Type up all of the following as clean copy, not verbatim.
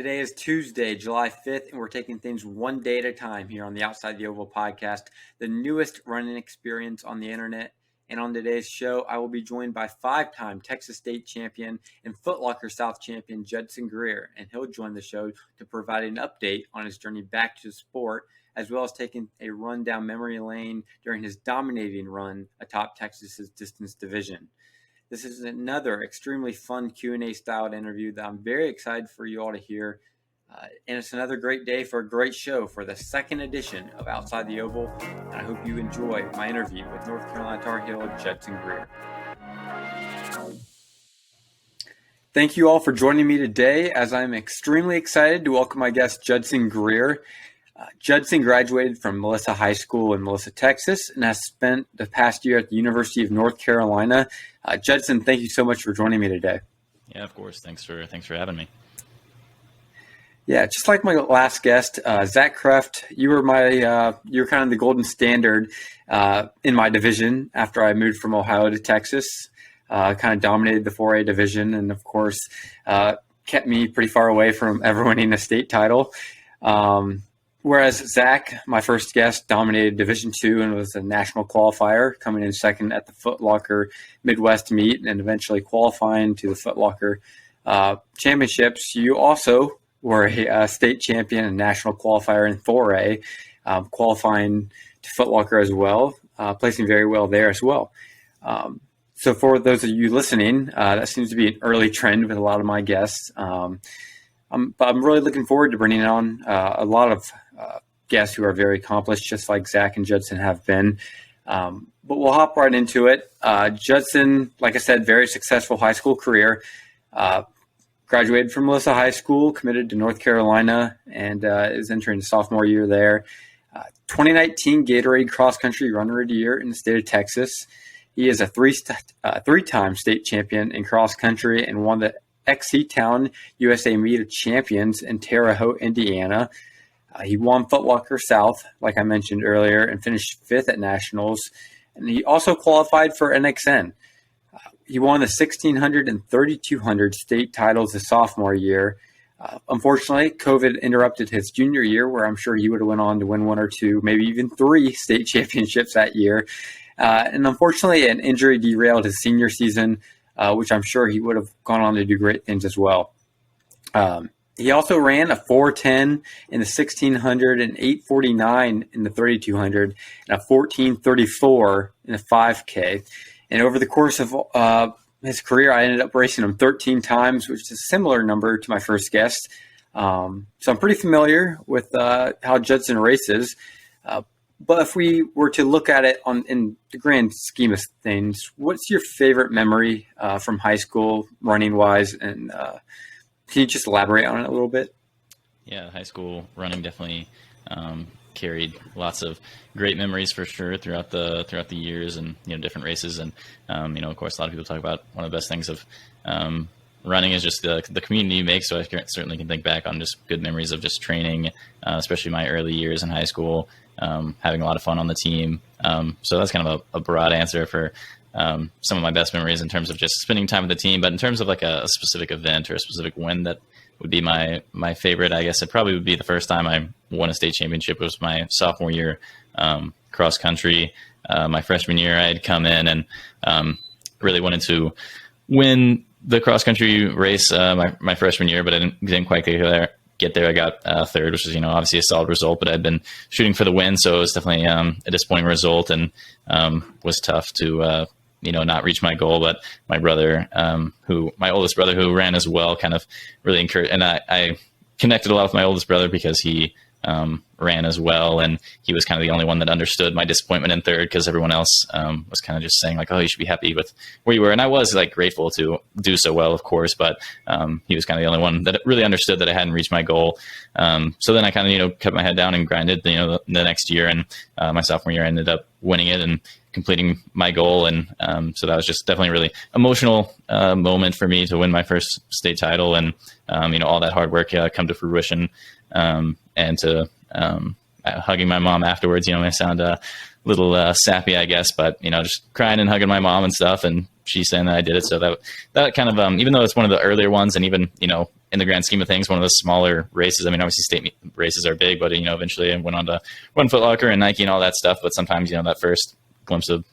Today is Tuesday, July 5th, and we're taking things one day at a time here on the Outside the Oval podcast, the newest running experience on the internet. And on today's show, I will be joined by five-time Texas State champion and Footlocker South Champion Judson Greer, and he'll join the show to provide an update on his journey back to the sport, as well as taking a run down memory lane during his dominating run atop Texas's distance division. This is another extremely fun Q&A styled interview that I'm very excited for you all to hear. And it's another great day for a great show for the second edition of Outside the Oval. And I hope you enjoy my interview with North Carolina Tar Heel Judson Greer. Thank you all for joining me today, as I'm extremely excited to welcome my guest Judson Greer. Judson graduated from Melissa High School in Melissa, Texas, and has spent the past year at the University of North Carolina. Judson, thank you so much for joining me today. Yeah, of course. Thanks for having me. Yeah, just like my last guest, Zach Kreft, you were kind of the golden standard in my division after I moved from Ohio to Texas. Kind of dominated the 4A division, and of course, kept me pretty far away from ever winning a state title. Whereas Zach, my first guest, dominated Division II and was a national qualifier, coming in second at the Footlocker Midwest meet and eventually qualifying to the Footlocker Championships. You also were a state champion and national qualifier in 4A, qualifying to Footlocker as well, placing very well there as well. So for those of you listening, that seems to be an early trend with a lot of my guests. But I'm really looking forward to bringing on a lot of guests who are very accomplished, just like Zach and Judson have been. But we'll hop right into it. Judson, like I said, very successful high school career. Graduated from Melissa High School, committed to North Carolina, and is entering his sophomore year there. 2019 Gatorade Cross Country Runner of the Year in the state of Texas. He is a three-time state champion in cross country and won the XC Town USA Meet of Champions in Terre Haute, Indiana. He won Footlocker South, like I mentioned earlier, and finished fifth at Nationals. And he also qualified for NXN. He won the 1600 and 3200 state titles his sophomore year. Unfortunately, COVID interrupted his junior year, where I'm sure he would have went on to win one or two, maybe even three state championships that year. And unfortunately, an injury derailed his senior season, which I'm sure he would have gone on to do great things as well. He also ran a 4:10 in the 1600 and 8:49 in the 3200 and a 14:34 in the 5K. And over the course of his career, I ended up racing him 13 times, which is a similar number to my first guest. So I'm pretty familiar with how Judson races. But if we were to look at it in the grand scheme of things, what's your favorite memory from high school running-wise? And can you just elaborate on it a little bit? Yeah, high school running definitely carried lots of great memories for sure throughout the years and different races. And of course, a lot of people talk about one of the best things of running is just the community you make. So I certainly can think back on just good memories of just training, especially my early years in high school. Having a lot of fun on the team. So that's kind of a broad answer for some of my best memories in terms of just spending time with the team. But in terms of like a specific event or a specific win that would be my favorite, I guess it probably would be the first time I won a state championship. It was my sophomore year cross country. My freshman year, I had come in and really wanted to win the cross country race my freshman year, but I didn't quite get there. I got third, which is, obviously a solid result, but I'd been shooting for the win. So it was definitely a disappointing result and was tough to, not reach my goal. But my brother, my oldest brother who ran as well, kind of really encouraged. And I connected a lot with my oldest brother because he ran as well. And he was kind of the only one that understood my disappointment in third, because everyone else was kind of just saying like, oh, you should be happy with where you were. And I was like grateful to do so well, of course, but he was kind of the only one that really understood that I hadn't reached my goal. So then I kind of, kept my head down and grinded, the next year. And my sophomore year I ended up winning it and completing my goal. And so that was just definitely a really emotional moment for me to win my first state title. And, all that hard work come to fruition. And to hugging my mom afterwards, I sound a little sappy, I guess, but, just crying and hugging my mom and stuff. And she saying that I did it. So that kind of, even though it's one of the earlier ones and even, in the grand scheme of things, one of the smaller races. I mean, obviously races are big, but, eventually I went on to run Footlocker and Nike and all that stuff. But sometimes, that first glimpse of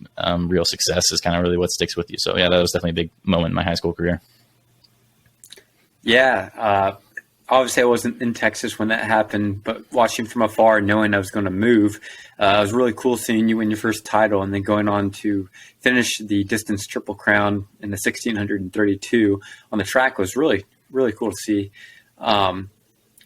real success is kind of really what sticks with you. So yeah, that was definitely a big moment in my high school career. Yeah. Obviously I wasn't in Texas when that happened, but watching from afar, knowing I was going to move, it was really cool seeing you win your first title and then going on to finish the distance Triple Crown in the 1632 on the track was really, really cool to see.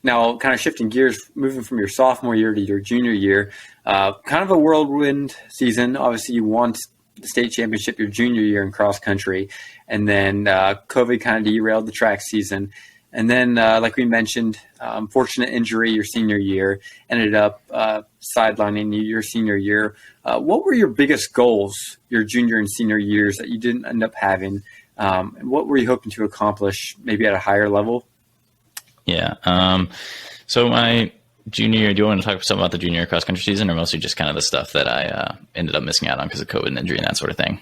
Now, kind of shifting gears, moving from your sophomore year to your junior year, kind of a whirlwind season. Obviously, you won the state championship your junior year in cross country, and then COVID kind of derailed the track season. And then, like we mentioned, unfortunate injury your senior year, ended up sidelining you your senior year. What were your biggest goals your junior and senior years that you didn't end up having? And what were you hoping to accomplish maybe at a higher level? Yeah. So my junior year, do you want to talk something about the junior cross country season, or mostly just kind of the stuff that I ended up missing out on because of COVID and injury and that sort of thing?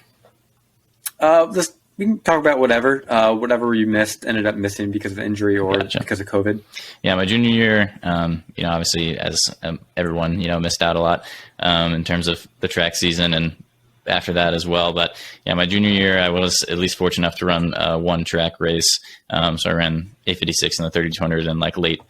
We can talk about whatever you ended up missing because of injury or because of COVID. Yeah, my junior year, obviously as everyone, missed out a lot in terms of the track season and after that as well. But yeah, my junior year, I was at least fortunate enough to run one track race. So I ran 856 in the 3200 in like late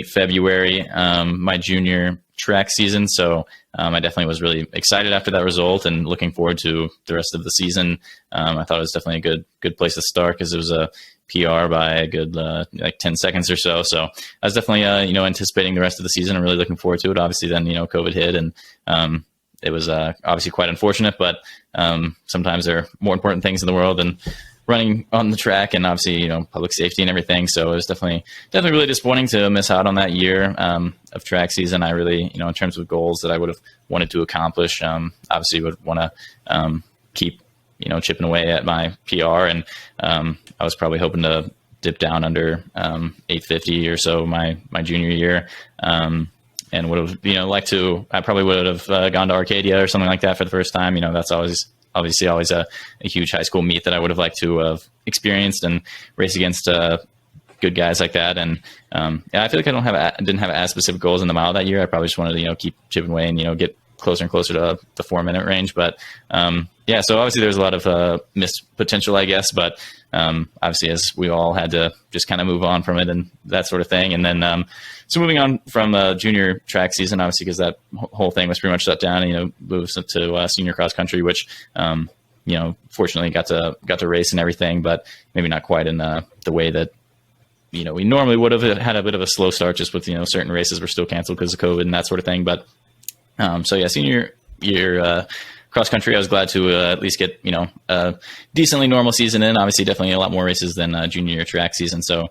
February, my junior track season. So I definitely was really excited after that result and looking forward to the rest of the season. I thought it was definitely a good place to start because it was a PR by a good like 10 seconds or so. So I was definitely anticipating the rest of the season and really looking forward to it. Obviously then COVID hit and it was obviously quite unfortunate, but sometimes there are more important things in the world than running on the track and obviously, public safety and everything. So it was definitely really disappointing to miss out on that year of track season. I really, in terms of goals that I would have wanted to accomplish, obviously would want to keep, chipping away at my PR. And I was probably hoping to dip down under 850 or so my junior year. And would have, I probably would have gone to Arcadia or something like that for the first time. That's obviously always a huge high school meet that I would have liked to have experienced and race against good guys like that. And I feel like I didn't have as specific goals in the mile that year. I probably just wanted to, keep chipping away and, get closer and closer to the 4-minute range. But so obviously there's a lot of missed potential, I guess. But obviously as we all had to just kind of move on from it and that sort of thing. And then so moving on from junior track season, obviously because that whole thing was pretty much shut down, and, moved to senior cross country, which fortunately got to race and everything, but maybe not quite in the way that we normally would have. Had a bit of a slow start just with certain races were still canceled because of COVID and that sort of thing. But senior year cross country, I was glad to at least get a decently normal season in. Obviously, definitely a lot more races than junior year track season. So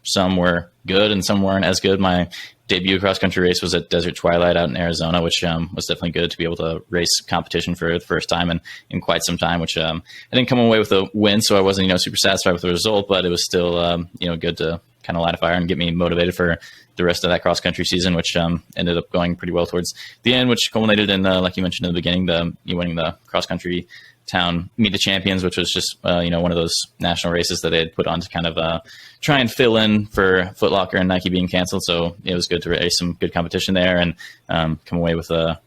some were good and some weren't as good. My debut cross country race was at Desert Twilight out in Arizona, which was definitely good to be able to race competition for the first time in quite some time. Which I didn't come away with a win, so I wasn't super satisfied with the result, but it was still good to kind of light a fire and get me motivated for the rest of that cross country season, which ended up going pretty well towards the end, which culminated in like you mentioned in the beginning, winning the cross country town meet the champions, which was just one of those national races that they had put on to kind of try and fill in for Footlocker and Nike being canceled. So it was good to race some good competition there and come away with a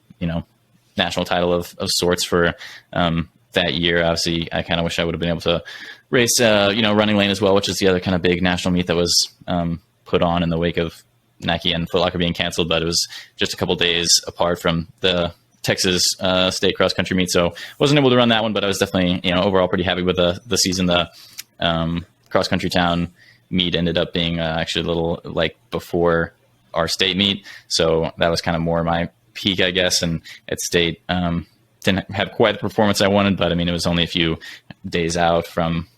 national title of sorts for that year. Obviously, I kind of wish I would have been able to race Running Lane as well, which is the other kind of big national meet that was put on in the wake of Nike and Footlocker being canceled, but it was just a couple days apart from the Texas state cross country meet, so wasn't able to run that one. But I was definitely overall pretty happy with the season. The cross country town meet ended up being actually a little like before our state meet, so that was kind of more my peak, I guess. And at state didn't have quite the performance I wanted, but I mean it was only a few days out from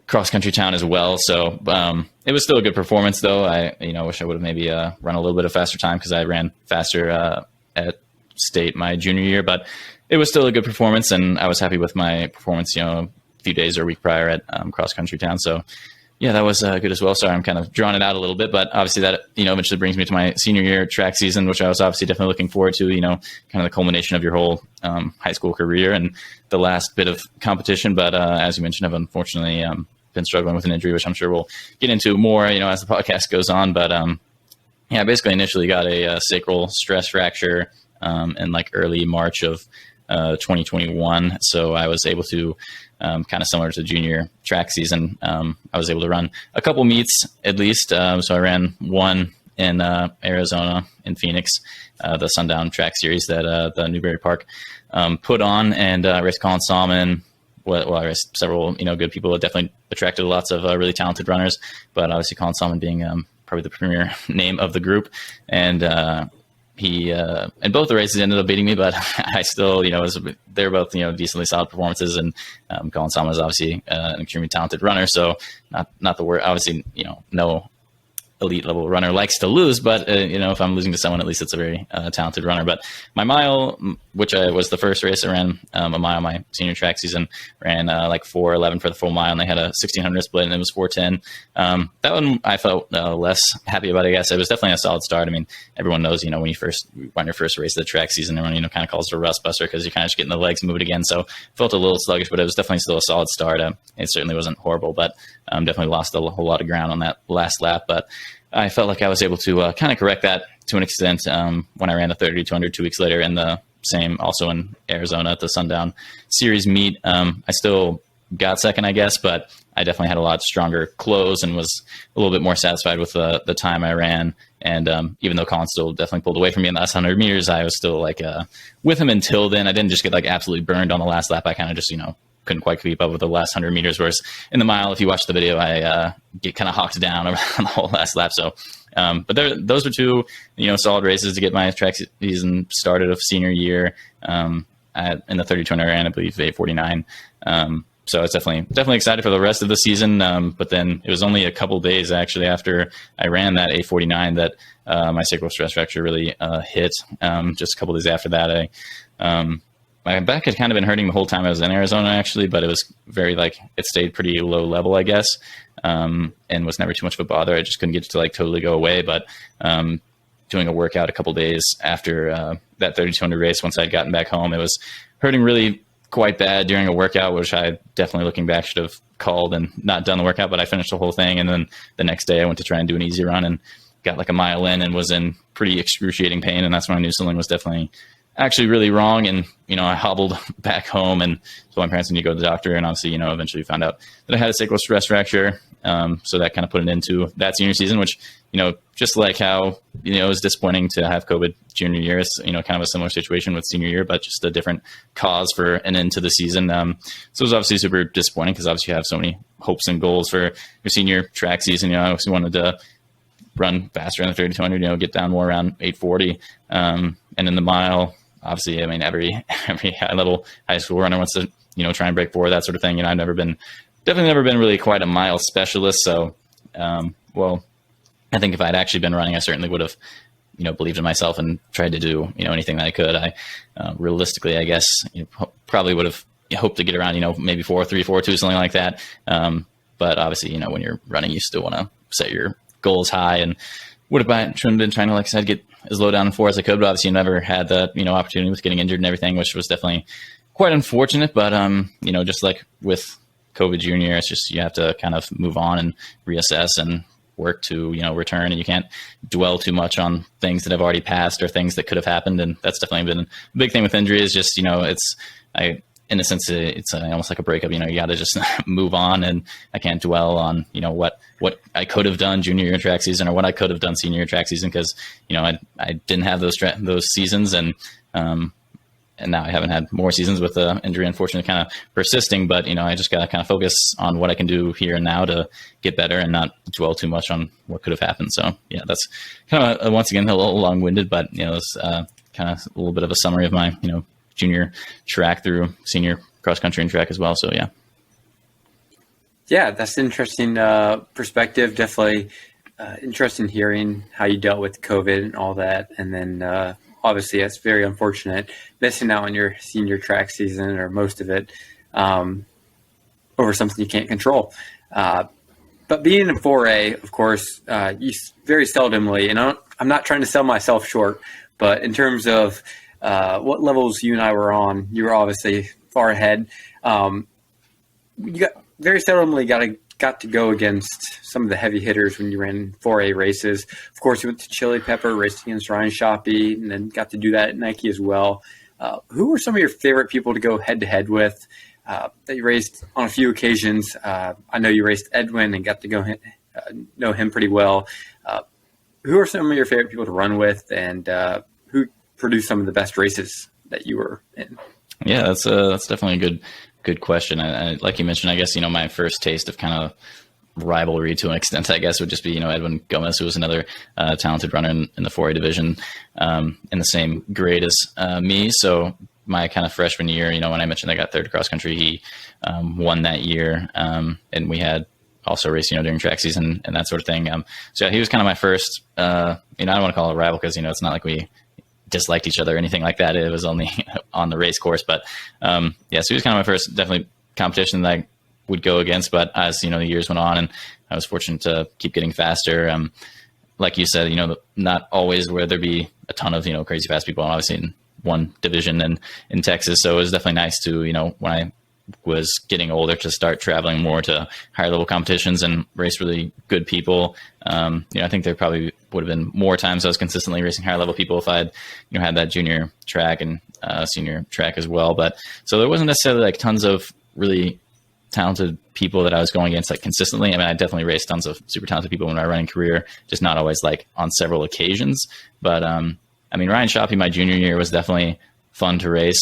cross country town as well, so it was still a good performance though. I wish I would have maybe run a little bit of faster time because I ran faster at state my junior year, but it was still a good performance and I was happy with my performance a few days or a week prior at cross country town. So yeah, that was good as well. Sorry, I'm kind of drawing it out a little bit, but obviously that eventually brings me to my senior year track season, which I was obviously definitely looking forward to, kind of the culmination of your whole high school career and the last bit of competition. But as you mentioned, I've unfortunately been struggling with an injury, which I'm sure we'll get into more, as the podcast goes on. But I basically initially got a sacral stress fracture in like early March of 2021. So I was able to, kind of similar to junior track season, I was able to run a couple meets at least. So I ran one in Arizona, in Phoenix, the Sundown Track Series that the Newberry Park put on, and I raced Colin Salmon. Well, I raced several, good people. It definitely attracted lots of really talented runners, but obviously Colin Salmon being probably the premier name of the group. And he in both the races ended up beating me, but I still, they're both, decently solid performances. And Colin Salmon is obviously an extremely talented runner. So not the word, obviously, no elite level runner likes to lose, but if I'm losing to someone, at least it's a very talented runner. But my mile, which was the first race I ran, a mile my senior track season, ran like 4:11 for the full mile, and they had a 1600 split, and it was 4:10. That one I felt less happy about, I guess. It was definitely a solid start. I mean, everyone knows, when you first run your first race of the track season, everyone kind of calls it a rust buster because you're kind of just getting the legs moved again. So felt a little sluggish, but it was definitely still a solid start. It certainly wasn't horrible, but definitely lost a whole lot of ground on that last lap. But I felt like I was able to kind of correct that to an extent when I ran the 3200 2 weeks later in the same, also in Arizona at the Sundown Series meet. I still got second, I guess, but I definitely had a lot stronger close and was a little bit more satisfied with the time I ran. And even though Colin still definitely pulled away from me in the last 100 meters, I was still like with him until then. I didn't just get like absolutely burned on the last lap. I kind of just, couldn't quite keep up with the last 100 meters. Whereas in the mile, if you watch the video, I get kind of hawked down on the whole last lap. So, but those were two, solid races to get my track season started of senior year. In the 3200 I ran, I believe, 8:49. So I was definitely excited for the rest of the season. But then it was only a couple days actually after I ran that 8:49 that my sacral stress fracture really hit. Just a couple days after that, my back had kind of been hurting the whole time I was in Arizona, actually, but it was it stayed pretty low level, I guess, and was never too much of a bother. I just couldn't get it to totally go away. But doing a workout a couple days after that 3200 race, once I'd gotten back home, it was hurting really quite bad during a workout, which I definitely, looking back, should have called and not done the workout, but I finished the whole thing. And then the next day I went to try and do an easy run and got like a mile in and was in pretty excruciating pain. And that's when I knew something was definitely actually really wrong. And, I hobbled back home and told my parents I need to go to the doctor. And obviously, eventually found out that I had a sacral stress fracture. So that kind of put an end to that senior season, which, just like how, it was disappointing to have COVID junior year, it's, kind of a similar situation with senior year, but just a different cause for an end to the season. So it was obviously super disappointing because obviously you have so many hopes and goals for your senior track season. I obviously wanted to run faster in the 3200, get down more around 840. And in the mile, obviously, I mean, every high level high school runner wants to, try and break forward, that sort of thing. I've definitely never been really quite a mile specialist. So, I think if I'd actually been running, I certainly would have, believed in myself and tried to do, anything that I could. I realistically, I guess, probably would have hoped to get around, maybe 4:3, 4:2, something like that. But obviously, when you're running, you still want to set your goals high, and would have been trying to, like I said, get as low down in 4 as I could. But obviously, never had the, opportunity with getting injured and everything, which was definitely quite unfortunate. But, just like with COVID junior, it's just, you have to kind of move on and reassess and work to, return, and you can't dwell too much on things that have already passed or things that could have happened. And that's definitely been a big thing with injury, is just, in a sense, it's almost like a breakup. You got to just move on, and I can't dwell on, what I could have done junior year track season or what I could have done senior year track season, because, I didn't have those seasons, and now I haven't had more seasons with the injury, unfortunately, kind of persisting. But, I just got to kind of focus on what I can do here and now to get better and not dwell too much on what could have happened. So, yeah, that's kind of, once again, a little long-winded, but, it's kind of a little bit of a summary of my, junior track through senior cross country and track as well. So, yeah. Yeah, that's an interesting perspective. Definitely interesting hearing how you dealt with COVID and all that. And then obviously it's very unfortunate missing out on your senior track season, or most of it, over something you can't control. But being in 4A, of course, you very seldomly, and I'm not trying to sell myself short, but in terms of what levels you and I were on, you were obviously far ahead. You very seldomly got to got to go against some of the heavy hitters when you ran 4A races. Of course, you went to Chili Pepper, raced against Ryan Shoppy, and then got to do that at Nike as well. Who were some of your favorite people to go head-to-head with that you raced on a few occasions? I know you raced Edwin and got to go know him pretty well. Who are some of your favorite people to run with, and who produced some of the best races that you were in? Yeah, that's definitely a good question. I, like you mentioned, I guess, my first taste of kind of rivalry to an extent, I guess, would just be, Edwin Gomez, who was another talented runner in the 4A division, in the same grade as me. So my kind of freshman year, when I mentioned I got third cross country, he won that year. And we had also raced, during track season and that sort of thing. So he was kind of my first, I don't want to call it a rival because, it's not like we disliked each other or anything like that. It was only on the race course. But so he was kind of my first definitely competition that I would go against. But as, the years went on and I was fortunate to keep getting faster. Like you said, not always where there be a ton of, crazy fast people, and obviously in one division and in Texas. So it was definitely nice to, when I was getting older, to start traveling more to higher level competitions and race really good people. I think there probably would have been more times I was consistently racing higher level people if I had, had that junior track and senior track as well. But so there wasn't necessarily like tons of really talented people that I was going against like consistently. I mean, I definitely raced tons of super talented people in my running career, just not always like on several occasions. But Ryan Shoppy, my junior year, was definitely fun to race.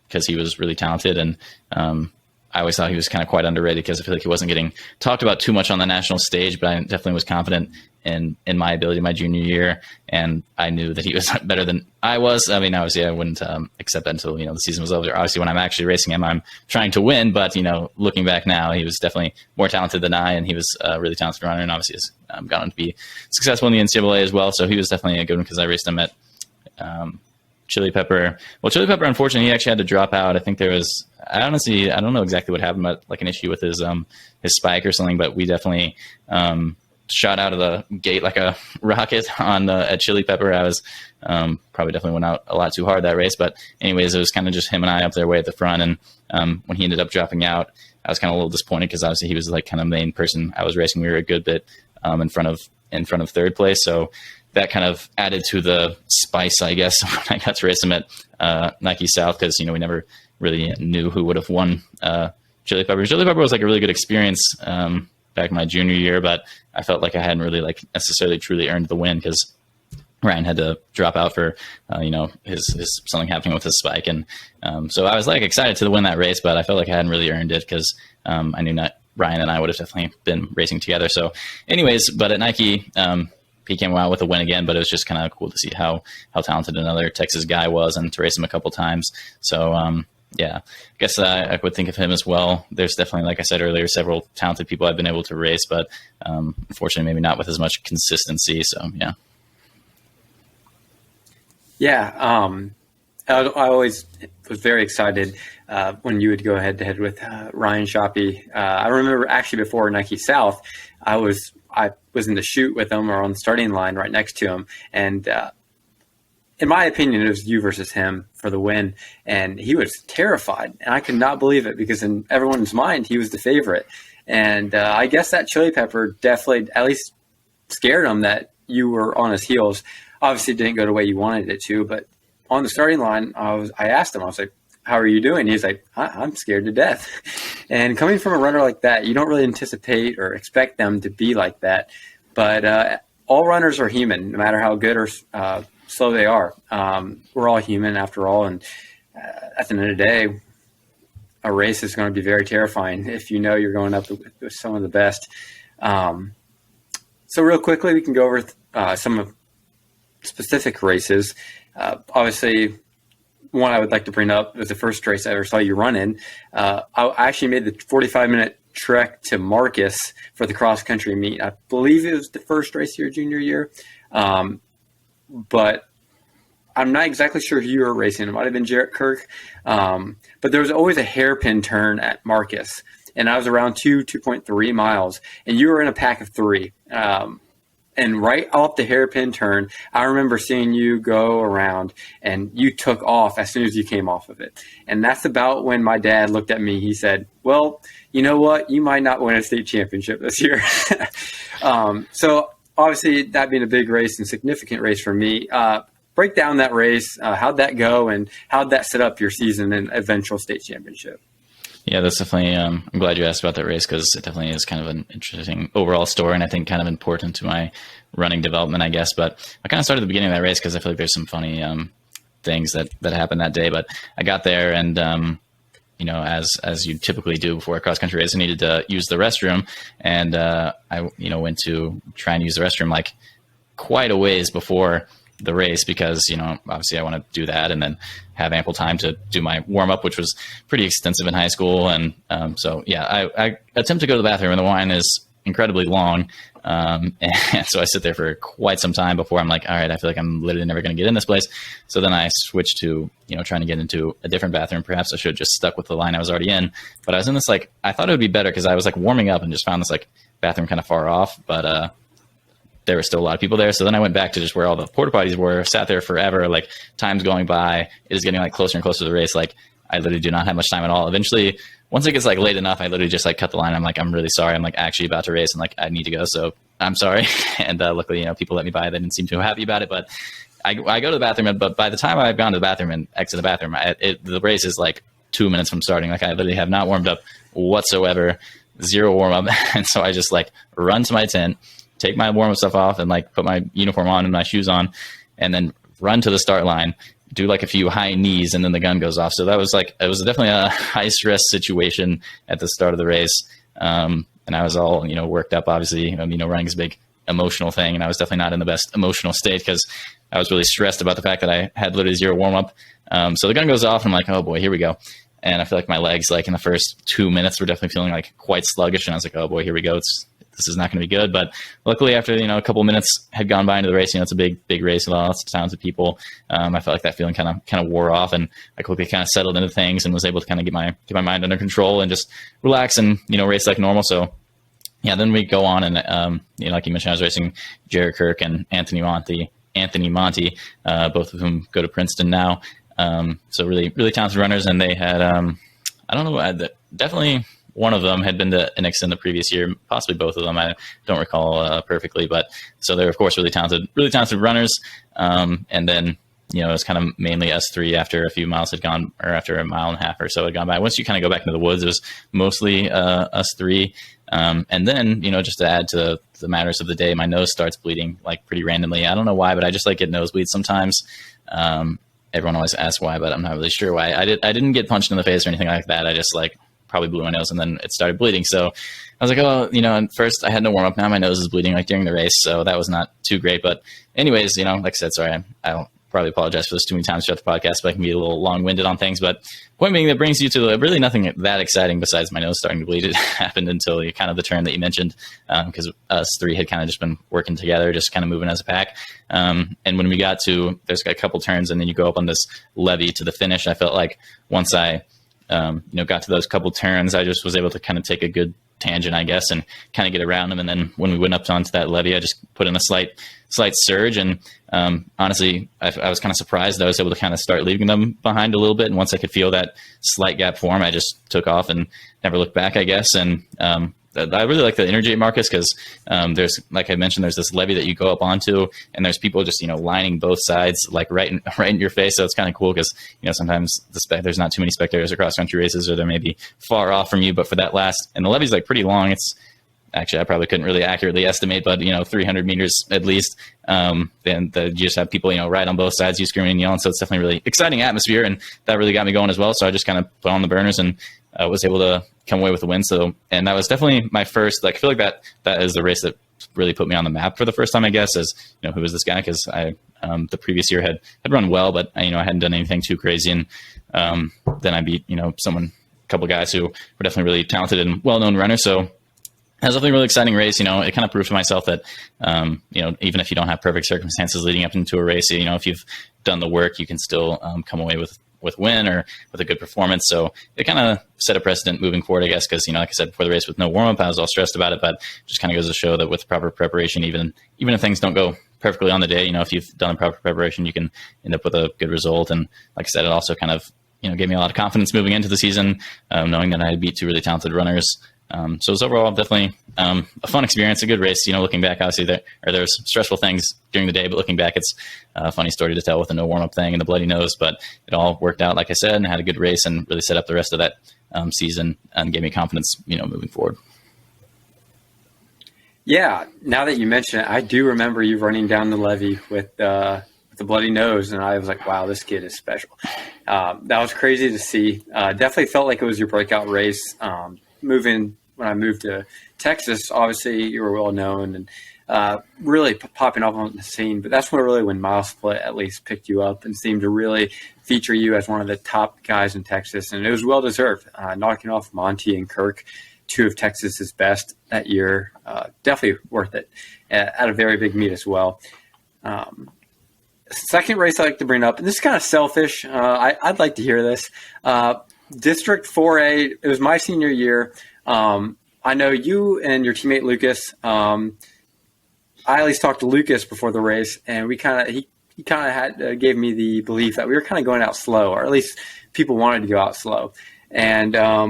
Because he was really talented, and I always thought he was kind of quite underrated because I feel like he wasn't getting talked about too much on the national stage, but I definitely was confident in my ability my junior year, and I knew that he was better than I was. I mean, obviously I wouldn't accept that until, the season was over. Obviously when I'm actually racing him, I'm trying to win, but, looking back now, he was definitely more talented than I, and he was a really talented runner, and obviously has gone on to be successful in the NCAA as well. So he was definitely a good one because I raced him at Chili Pepper. Well, Chili Pepper, unfortunately, he actually had to drop out. I think there was, I don't know exactly what happened, but like an issue with his spike or something, but we definitely shot out of the gate like a rocket at Chili Pepper. I was probably definitely went out a lot too hard that race, but anyways, it was kind of just him and I up there way at the front. And when he ended up dropping out, I was kind of a little disappointed because obviously he was like kind of the main person I was racing. We were a good bit in front of third place. So that kind of added to the spice, I guess, when I got to race him at Nike South, because, we never really knew who would have won Chili Pepper. Chili Pepper was like a really good experience back in my junior year, but I felt like I hadn't really like necessarily truly earned the win because Ryan had to drop out for, his something happening with his spike. And so I was like excited to win that race, but I felt like I hadn't really earned it because I knew not Ryan and I would have definitely been racing together. So anyways, but at Nike, he came out with a win again, but it was just kind of cool to see how talented another Texas guy was and to race him a couple times. So, I guess I would think of him as well. There's definitely, like I said earlier, several talented people I've been able to race, but unfortunately maybe not with as much consistency. So, yeah. Yeah. I always was very excited when you would go head to head with Ryan Shoppy. I remember actually before Nike South, I was in the chute with him or on the starting line right next to him. And in my opinion, it was you versus him for the win. And he was terrified. And I could not believe it because in everyone's mind, he was the favorite. And I guess that Chili Pepper definitely at least scared him that you were on his heels. Obviously, it didn't go the way you wanted it to. But on the starting line, I asked him, I was like, how are you doing? He's like, I'm scared to death. And coming from a runner like that, you don't really anticipate or expect them to be like that. But all runners are human, no matter how good or slow they are. We're all human after all. And at the end of the day, a race is going to be very terrifying if you know you're going up with some of the best. So real quickly, we can go over some of specific races. Obviously, one I would like to bring up was the first race I ever saw you run in. I actually made the 45-minute trek to Marcus for the cross-country meet. I believe it was the first race of your junior year, but I'm not exactly sure who you were racing. It might have been Jarrett Kirk, but there was always a hairpin turn at Marcus, and I was around 2.3 miles, and you were in a pack of three. And and right off the hairpin turn, I remember seeing you go around and you took off as soon as you came off of it. And that's about when my dad looked at me. He said, well, you know what? You might not win a state championship this year. So obviously that being a big race and significant race for me, break down that race. How'd that go, and how'd that set up your season and eventual state championship? Yeah, that's definitely, I'm glad you asked about that race, because it definitely is kind of an interesting overall story, and I think kind of important to my running development, I guess. But I kind of started at the beginning of that race because I feel like there's some funny things that happened that day. But I got there, and as you typically do before a cross country race, I needed to use the restroom, and I went to try and use the restroom like quite a ways before the race, because obviously I want to do that and then have ample time to do my warm up, which was pretty extensive in high school. And so I attempt to go to the bathroom, and the line is incredibly long, and so I sit there for quite some time before I'm like, all right, I feel like I'm literally never going to get in this place. So then I switched to trying to get into a different bathroom. Perhaps I should have just stuck with the line I was already in, but I was in this, like, I thought it would be better because I was like warming up and just found this like bathroom kind of far off, but there were still a lot of people there. So then I went back to just where all the porta potties were, sat there forever, like time's going by. It is getting like closer and closer to the race. Like I literally do not have much time at all. Eventually, once it gets like late enough, I literally just like cut the line. I'm like, I'm really sorry. I'm like actually about to race and like I need to go. So I'm sorry. And luckily, people let me by. They didn't seem too happy about it, but I go to the bathroom. But by the time I've gone to the bathroom and exit the bathroom, the race is like 2 minutes from starting. Like I literally have not warmed up whatsoever, zero warm up. And so I just like run to my tent, take my warm-up stuff off, and like put my uniform on and my shoes on, and then run to the start line, do like a few high knees, and then the gun goes off. So that was like, it was definitely a high stress situation at the start of the race. And I was all, worked up, obviously, running is a big emotional thing. And I was definitely not in the best emotional state because I was really stressed about the fact that I had literally zero warm-up. So the gun goes off and I'm like, oh boy, here we go. And I feel like my legs, like in the first 2 minutes, were definitely feeling like quite sluggish. And I was like, oh boy, here we go. This is not going to be good. But luckily, after a couple of minutes had gone by into the race, it's a big race with lots of talented people. I felt like that feeling kind of wore off, and I quickly kind of settled into things and was able to kind of get my mind under control and just relax and race like normal. So yeah, then we go on and like you mentioned, I was racing Jared Kirk and Anthony Monty, both of whom go to Princeton now. So really talented runners, and they had I don't know, definitely. One of them had been to NXN the previous year, possibly both of them. I don't recall perfectly, but so they're of course really talented runners. And then it was kind of mainly us three after a few miles had gone, or after a mile and a half or so had gone by. Once you kind of go back into the woods, it was mostly us three. And then just to add to the matters of the day, my nose starts bleeding like pretty randomly. I don't know why, but I just like get nosebleeds sometimes. Everyone always asks why, but I'm not really sure why. I didn't get punched in the face or anything like that. I just like probably blew my nose and then it started bleeding. So I was like, oh, and first I had no warm up. Now my nose is bleeding like during the race. So that was not too great. But anyways, like I said, sorry, I'll probably apologize for this too many times throughout the podcast, but I can be a little long winded on things. But point being, that brings you to really nothing that exciting besides my nose starting to bleed. It happened until kind of the turn that you mentioned, because us three had kind of just been working together, just kind of moving as a pack. And when we got to, there's a couple turns and then you go up on this levee to the finish. I felt like once I got to those couple turns, I just was able to kind of take a good tangent, I guess, and kind of get around them. And then when we went up onto that levee, I just put in a slight surge. And honestly, I was kind of surprised that I was able to kind of start leaving them behind a little bit. And once I could feel that slight gap form, I just took off and never looked back, I guess. And I really like the Interjay, Marcus, because there's, like I mentioned, there's this levee that you go up onto, and there's people just lining both sides, like right in your face. So it's kind of cool because sometimes there's not too many spectators across country races, or they're maybe far off from you. But for that last, and the levee's like pretty long. It's actually, I probably couldn't really accurately estimate, but 300 meters at least. Then you just have people right on both sides, you screaming and yelling. So it's definitely a really exciting atmosphere, and that really got me going as well. So I just kind of put on the burners and was able to come away with the win. So, and that was definitely my first, I feel like that is the race that really put me on the map for the first time, I guess, as who is this guy? Cause I, the previous year had run well, but I hadn't done anything too crazy. And, then I beat, a couple of guys who were definitely really talented and well-known runners. So it was definitely a really exciting race. It kind of proved to myself that, even if you don't have perfect circumstances leading up into a race, if you've done the work, you can still come away with with win or with a good performance. So it kind of set a precedent moving forward, I guess, because, like I said, before the race with no warm-up, I was all stressed about it, but just kind of goes to show that with proper preparation, even if things don't go perfectly on the day, if you've done the proper preparation, you can end up with a good result. And like I said, it also kind of, gave me a lot of confidence moving into the season, knowing that I had beat two really talented runners. So it was overall definitely a fun experience, a good race. Looking back, obviously there's stressful things during the day, but looking back, it's a funny story to tell with the no warm-up thing and the bloody nose. But it all worked out, like I said, and had a good race and really set up the rest of that season and gave me confidence, moving forward. Yeah, now that you mention it, I do remember you running down the levee with the bloody nose, and I was like, wow, this kid is special. That was crazy to see. Definitely felt like it was your breakout race. When I moved to Texas, obviously you were well known and really popping up on the scene, but that's when Mile Split at least picked you up and seemed to really feature you as one of the top guys in Texas, and it was well deserved, knocking off Monty and Kirk, two of Texas's best that year. Definitely worth it at a very big meet as well. Second race I like to bring up, and this is kind of selfish. I'd like to hear this. District 4A, it was my senior year. I know you and your teammate Lucas. I at least talked to Lucas before the race, and he kind of gave me the belief that we were kind of going out slow, or at least people wanted to go out slow. And I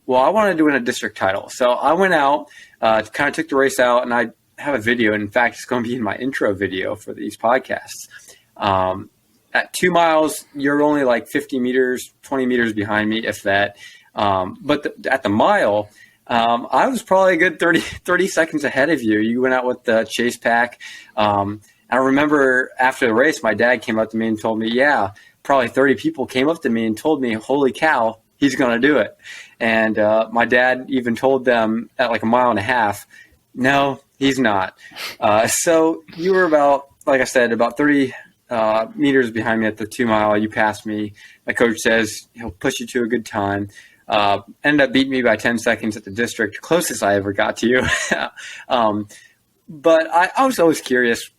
wanted to win a district title, so I went out, kind of took the race out, and I have a video. And in fact, it's going to be in my intro video for these podcasts. At 2 miles, you're only like 50 meters, 20 meters behind me, if that. But at the mile, I was probably a good 30 seconds ahead of you. You went out with the chase pack. I remember after the race, my dad came up to me and told me, probably 30 people came up to me and told me, holy cow, he's going to do it. And my dad even told them at like a mile and a half, no, he's not. So you were about, like I said, about 30 meters behind me at the 2 mile. You passed me. My coach says he'll push you to a good time. Ended up beating me by 10 seconds at the district, closest I ever got to you. But I was always curious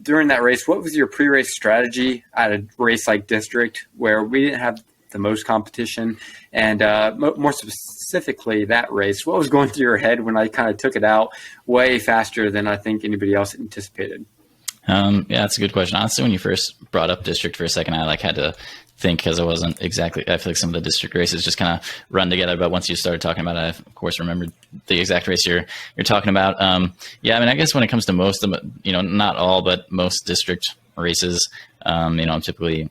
during that race, what was your pre-race strategy at a race like district where we didn't have the most competition? And more specifically, that race, what was going through your head when I kind of took it out way faster than I think anybody else anticipated? That's a good question. Honestly, when you first brought up district for a second, I had to think, because I wasn't exactly, I feel like some of the district races just kind of run together. But once you started talking about it, I of course remembered the exact race you're talking about. I guess when it comes to most of them, not all, but most district races, I'm typically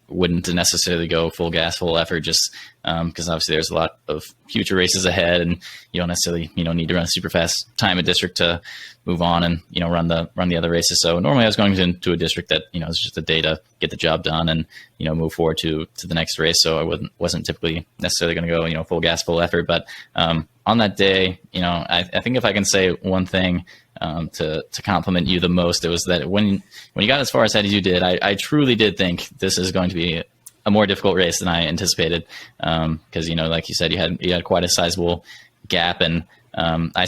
wouldn't necessarily go full gas, full effort, just because obviously there's a lot of future races ahead, and you don't necessarily need to run a super fast time at district to move on and run the other races. So normally I was going into a district that is just a day to get the job done and move forward to the next race. So I wasn't typically necessarily going to go full gas, full effort. But on that day, I think if I can say one thing to compliment you the most, it was that when you got as far ahead as you did, I truly did think this is going to be a more difficult race than I anticipated. Because like you said, you had quite a sizable gap, and I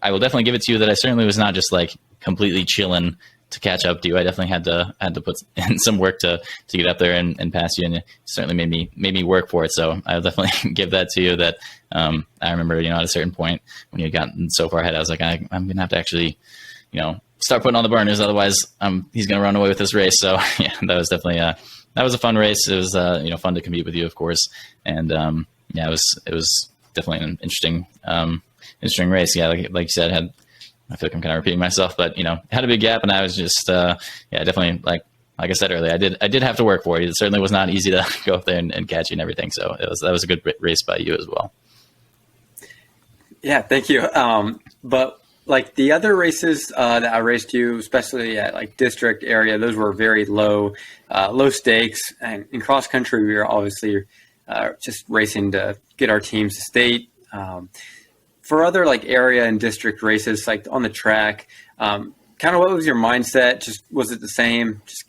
will definitely give it to you that I certainly was not just like completely chilling to catch up to you. I definitely had to put in some work to get up there and pass you, and it certainly made me work for it. So I'll definitely give that to you. That I remember, at a certain point when you had gotten so far ahead, I was like, I'm gonna have to actually, start putting on the burners. Otherwise, he's gonna run away with this race. So yeah, that was definitely that was a fun race. It was fun to compete with you, of course, and it was definitely an interesting race. Yeah, like you said, I feel like I'm kind of repeating myself, but had a big gap, and I was just definitely like I said earlier, I did have to work for it. It certainly was not easy to go up there and catch you and everything. So that was a good race by you as well. Yeah, thank you. But like the other races that I raced you, especially at like district area, those were very low stakes. And in cross country, we were obviously just racing to get our teams to state. For other like area and district races, like on the track, kind of what was your mindset? Just was it the same? Just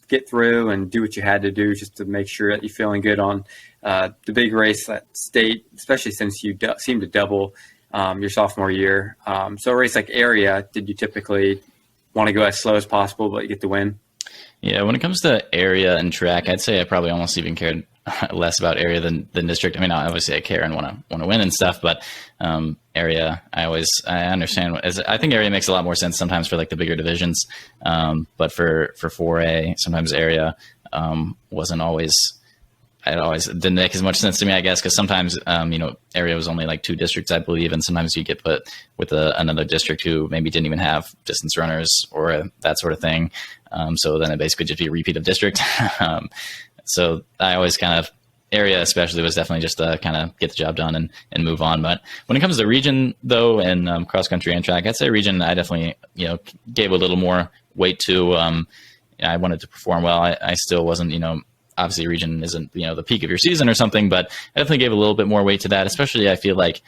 get through and do what you had to do just to make sure that you're feeling good on the big race at state, especially since you seem to double your sophomore year. So a race like area, did you typically want to go as slow as possible, but you get the win? Yeah, when it comes to area and track, I'd say I probably almost even cared less about area than district. I mean, obviously I care and want to win and stuff, but area, I understand. I think area makes a lot more sense sometimes for like the bigger divisions, but for 4A, sometimes area wasn't always. It always didn't make as much sense to me, I guess, because sometimes, area was only like 2 districts, I believe, and sometimes you get put with another district who maybe didn't even have distance runners or that sort of thing. So then it basically just be a repeat of district. So I always area especially was definitely just to kind of get the job done and move on. But when it comes to region, though, and cross country and track, I'd say region I definitely, gave a little more weight to. I wanted to perform well. I still wasn't, obviously region isn't, the peak of your season or something, but I definitely gave a little bit more weight to that, especially I feel like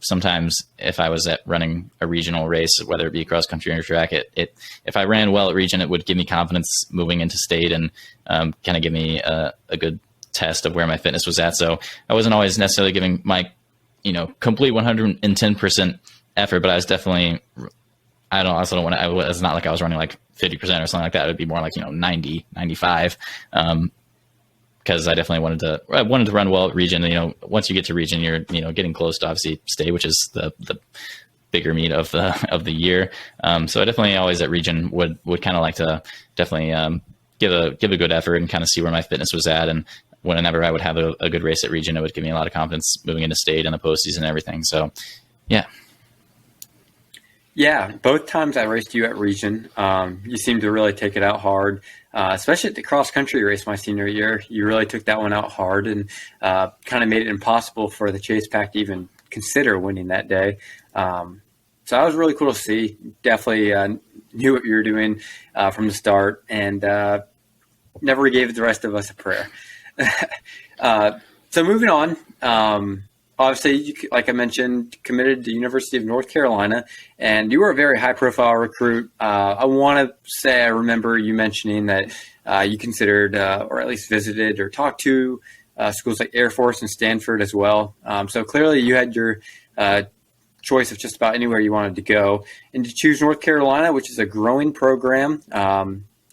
sometimes if I was running a regional race, whether it be cross country or track, if I ran well at region, it would give me confidence moving into state and kind of give me a good test of where my fitness was at. So I wasn't always necessarily giving my, complete 110% effort, but I was definitely, it's not like I was running like 50% or something like that. It would be more like, 90, 95. Because I definitely wanted to run well at region. Once you get to region, you're, getting close to obviously state, which is the bigger meet of the year. So I definitely always at region would kind of like to definitely give a good effort and kind of see where my fitness was at. And whenever I would have a good race at region, it would give me a lot of confidence moving into state and the postseason and everything. So, yeah. Yeah, both times I raced you at region, you seemed to really take it out hard, especially at the cross country race my senior year. You really took that one out hard and kind of made it impossible for the Chase Pack to even consider winning that day. So that was really cool to see. Definitely knew what you were doing from the start and never gave the rest of us a prayer. So moving on. Obviously, you, like I mentioned, committed to the University of North Carolina, and you were a very high-profile recruit. I want to say I remember you mentioning that you considered or at least visited or talked to schools like Air Force and Stanford as well. So clearly you had your choice of just about anywhere you wanted to go. And to choose North Carolina, which is a growing program,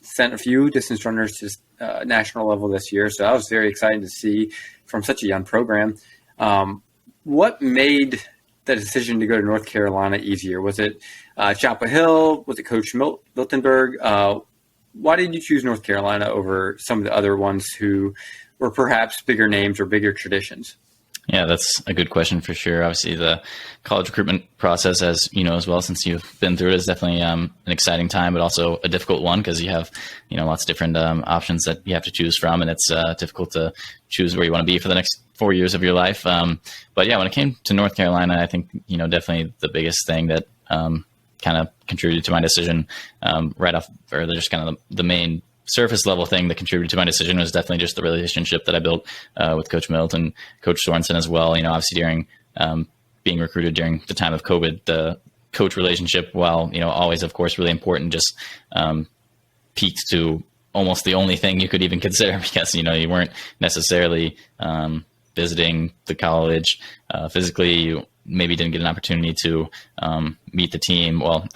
sent a few distance runners to national level this year. So I was very excited to see from such a young program. What made the decision to go to North Carolina easier? Was it Chapel Hill? Was it Coach Miltenberg? Why did you choose North Carolina over some of the other ones who were perhaps bigger names or bigger traditions? Yeah, that's a good question for sure. Obviously, the college recruitment process, as you know as well, since you've been through it, is definitely an exciting time, but also a difficult one because you have, lots of different options that you have to choose from, and it's difficult to choose where you want to be for the next 4 years of your life. But yeah, when it came to North Carolina, I think, definitely the biggest thing that kind of contributed to my decision right off, or just kind of the main surface level thing that contributed to my decision was definitely just the relationship that I built with Coach Milt and Coach Sorensen as well. Obviously during being recruited during the time of COVID, the coach relationship, while, always, of course, really important, just peaked to almost the only thing you could even consider because, you weren't necessarily visiting the college physically. You maybe didn't get an opportunity to meet the team. Well,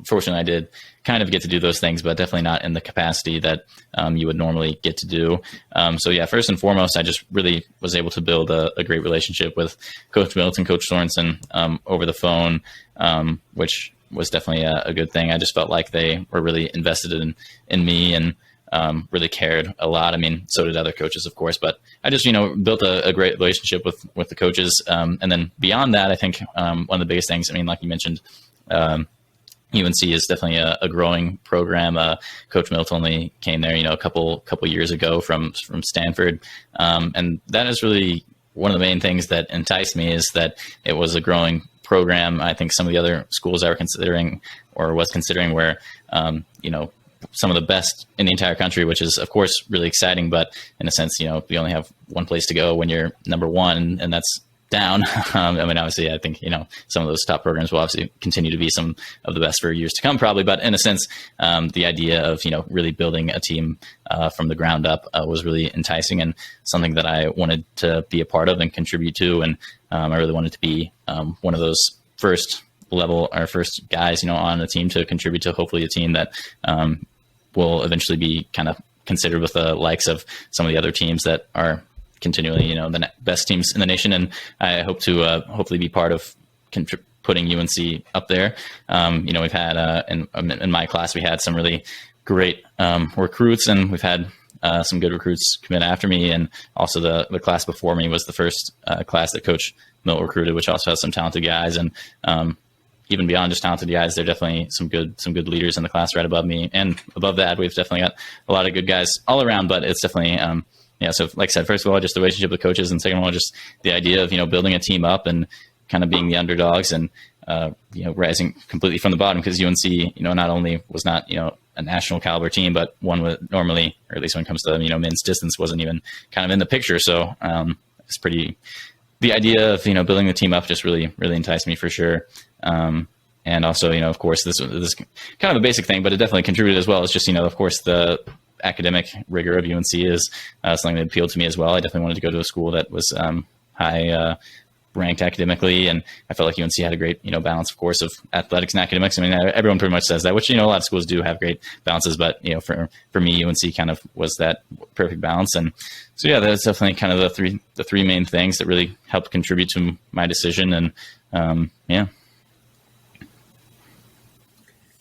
fortunately, I did kind of get to do those things, but definitely not in the capacity that you would normally get to do. So yeah, first and foremost, I just really was able to build a great relationship with Coach Milt and Coach Sorensen over the phone, which was definitely a good thing. I just felt like they were really invested in me and really cared a lot. I mean, so did other coaches, of course, but I just, built a great relationship with the coaches. And then beyond that, I think one of the biggest things, I mean, like you mentioned, UNC is definitely a growing program. Coach Milt only came there, a couple years ago from Stanford. And that is really one of the main things that enticed me, is that it was a growing program. I think some of the other schools I were considering or was considering were, some of the best in the entire country, which is, of course, really exciting. But in a sense, you only have one place to go when you're number one, and that's down. I mean, obviously, I think, some of those top programs will obviously continue to be some of the best for years to come, probably. But in a sense, the idea of, really building a team from the ground up was really enticing and something that I wanted to be a part of and contribute to. And I really wanted to be one of those first level or first guys, on the team to contribute to hopefully a team that will eventually be kind of considered with the likes of some of the other teams that are continually, the best teams in the nation. And I hope to hopefully be part of putting UNC up there. We've had in my class, we had some really great recruits, and we've had some good recruits come in after me. And also the class before me was the first class that Coach Milt recruited, which also has some talented guys. And even beyond just talented guys, there are definitely some good leaders in the class right above me. And above that, we've definitely got a lot of good guys all around, but it's definitely, so like I said, first of all, just the relationship with coaches, and second of all, just the idea of, building a team up and kind of being the underdogs and, rising completely from the bottom, because UNC, not only was not, a national caliber team, but one with normally, or at least when it comes to, men's distance, wasn't even kind of in the picture. So it's pretty, the idea of, building the team up just really, really enticed me for sure. And also, of course, this kind of a basic thing, but it definitely contributed as well. It's just, of course, the academic rigor of UNC is something that appealed to me as well. I definitely wanted to go to a school that was high ranked academically, and I felt like UNC had a great, balance, of course, of athletics and academics. I mean, everyone pretty much says that, which, a lot of schools do have great balances, but, for me, UNC kind of was that perfect balance. And so, yeah, that's definitely kind of the three main things that really helped contribute to my decision. And yeah.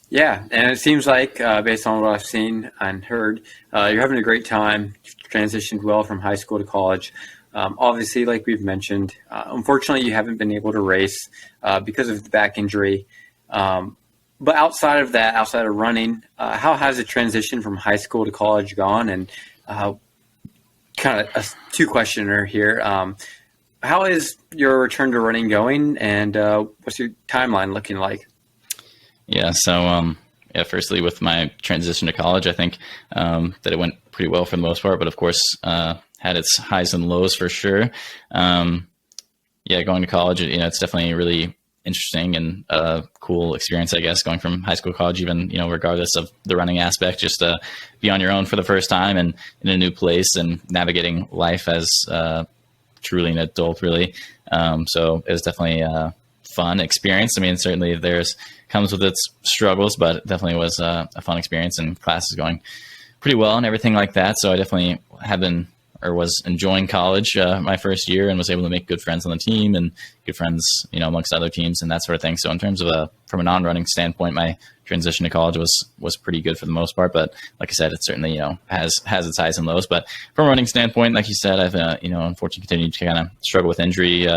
Yeah, and it seems like, based on what I've seen and heard, you're having a great time. You've transitioned well from high school to college. Obviously, like we've mentioned, unfortunately, you haven't been able to race because of the back injury. But outside of that, outside of running, how has the transition from high school to college gone? And kind of a two-questioner here. How is your return to running going, and what's your timeline looking like? Yeah. So, firstly, with my transition to college, I think that it went pretty well for the most part, but of course, had its highs and lows for sure. Going to college, it's definitely really interesting and a cool experience, I guess, going from high school to college, even, regardless of the running aspect, just to be on your own for the first time and in a new place and navigating life as truly an adult, really. So it was definitely a fun experience. I mean, certainly comes with its struggles, but it definitely was a fun experience, and class is going pretty well and everything like that. So I definitely was enjoying college my first year, and was able to make good friends on the team and good friends, amongst other teams and that sort of thing. So in terms of from a non-running standpoint, my transition to college was pretty good for the most part. But like I said, it certainly, has its highs and lows. But from a running standpoint, like you said, I've, unfortunately continued to kind of struggle with injury.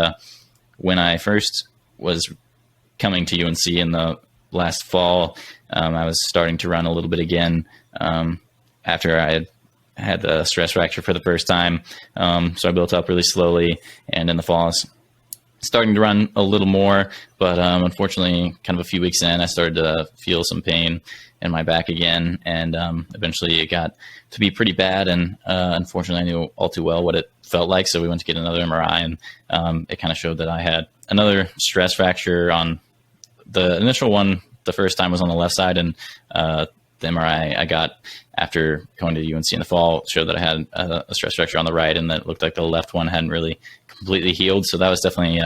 When I first was coming to UNC in the last fall, I was starting to run a little bit again after I had the stress fracture for the first time. So I built up really slowly, and in the fall I was starting to run a little more, but unfortunately, kind of a few weeks in, I started to feel some pain in my back again, and eventually it got to be pretty bad, and unfortunately I knew all too well what it felt like, so we went to get another MRI, and it kind of showed that I had another stress fracture on the initial one. The first time was on the left side, and the MRI I got after going to UNC in the fall showed that I had a stress fracture on the right, and that looked like the left one hadn't really completely healed. So that was definitely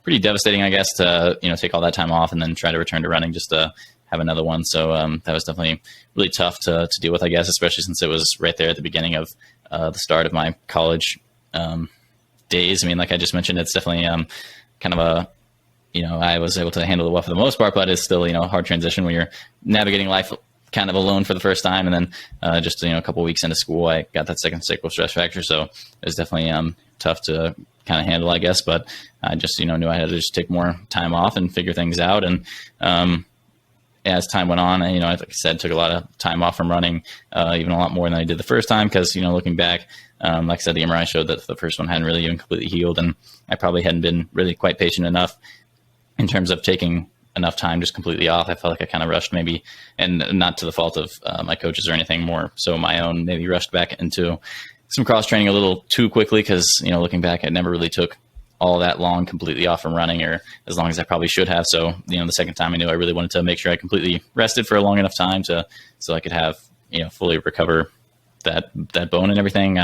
pretty devastating, I guess, to take all that time off and then try to return to running just to have another one. So that was definitely really tough to deal with, I guess, especially since it was right there at the beginning of the start of my college days. I mean, like I just mentioned, it's definitely kind of a I was able to handle it well for the most part, but it's still, a hard transition when you're navigating life kind of alone for the first time. And then just, a couple of weeks into school, I got that second sacral stress fracture. So it was definitely tough to kind of handle, I guess. But I just, knew I had to just take more time off and figure things out. And as time went on, like I said, took a lot of time off from running, even a lot more than I did the first time. Because, looking back, like I said, the MRI showed that the first one hadn't really even completely healed. And I probably hadn't been really quite patient enough in terms of taking enough time just completely off. I felt like I kind of rushed maybe, and not to the fault of my coaches or anything, more so my own, maybe rushed back into some cross training a little too quickly. Cause looking back, it never really took all that long completely off from running, or as long as I probably should have. So, the second time I knew I really wanted to make sure I completely rested for a long enough time so I could have, fully recover that bone and everything.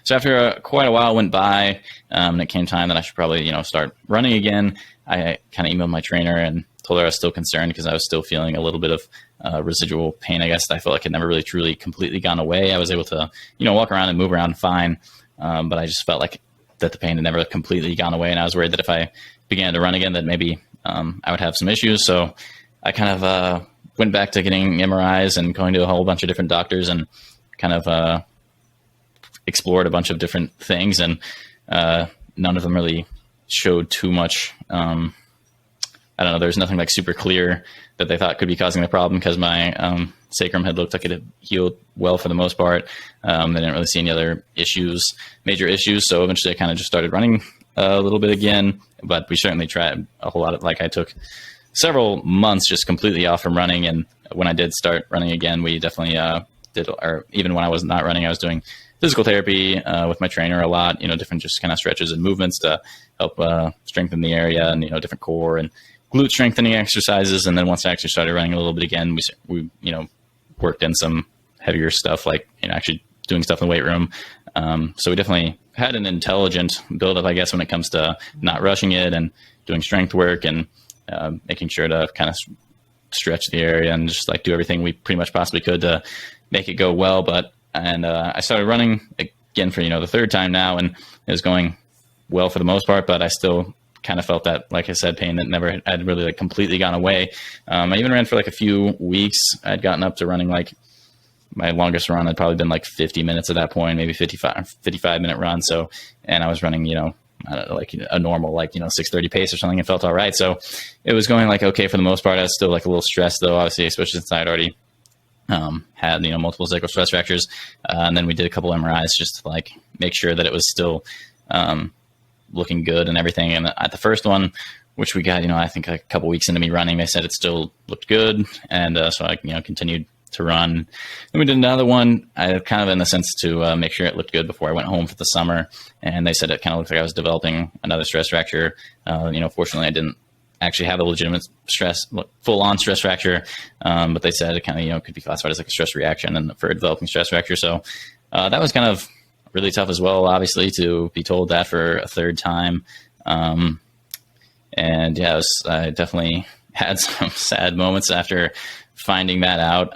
So after quite a while went by, and it came time that I should probably, start running again. I kind of emailed my trainer and told her I was still concerned because I was still feeling a little bit of residual pain. I guess I felt like it never really truly completely gone away. I was able to, walk around and move around fine. But I just felt like that the pain had never completely gone away. And I was worried that if I began to run again, that maybe I would have some issues. So I kind of went back to getting MRIs and going to a whole bunch of different doctors and kind of explored a bunch of different things. And none of them really showed too much. I don't know. There's nothing like super clear that they thought could be causing the problem because my sacrum had looked like it had healed well for the most part. They didn't really see any other major issues. So eventually I kind of just started running a little bit again, but we certainly tried a whole lot I took several months just completely off from running. And when I did start running again, we definitely or even when I was not running, I was doing physical therapy with my trainer a lot, different just kind of stretches and movements to help strengthen the area and, different core and glute strengthening exercises. And then once I actually started running a little bit again, we worked in some heavier stuff, like, actually doing stuff in the weight room. So we definitely had an intelligent buildup, I guess, when it comes to not rushing it and doing strength work and making sure to kind of stretch the area and just like do everything we pretty much possibly could to make it go well. I started running again for, the third time now, and it was going well for the most part, but I still kind of felt that, like I said, pain that never had really like completely gone away. I even ran for like a few weeks. I'd gotten up to running like my longest run had probably been like 50 minutes at that point, maybe 55-minute run. So, and I was running, I don't know, like a normal, like, 6:30 pace or something. It felt all right. So it was going like, okay, for the most part. I was still like a little stressed though, obviously, especially since I had already had, multiple sacral stress fractures. And then we did a couple MRIs just to like make sure that it was still looking good and everything. And at the first one, which we got, I think a couple weeks into me running, they said it still looked good. And so I, continued to run. Then we did another one, I kind of in the sense to make sure it looked good before I went home for the summer. And they said it kind of looked like I was developing another stress fracture. Fortunately I didn't actually have a legitimate full-on stress fracture. But they said it kind of, could be classified as like a stress reaction and for a developing stress fracture. So that was kind of really tough as well, obviously, to be told that for a third time. And yeah, I definitely had some sad moments after finding that out.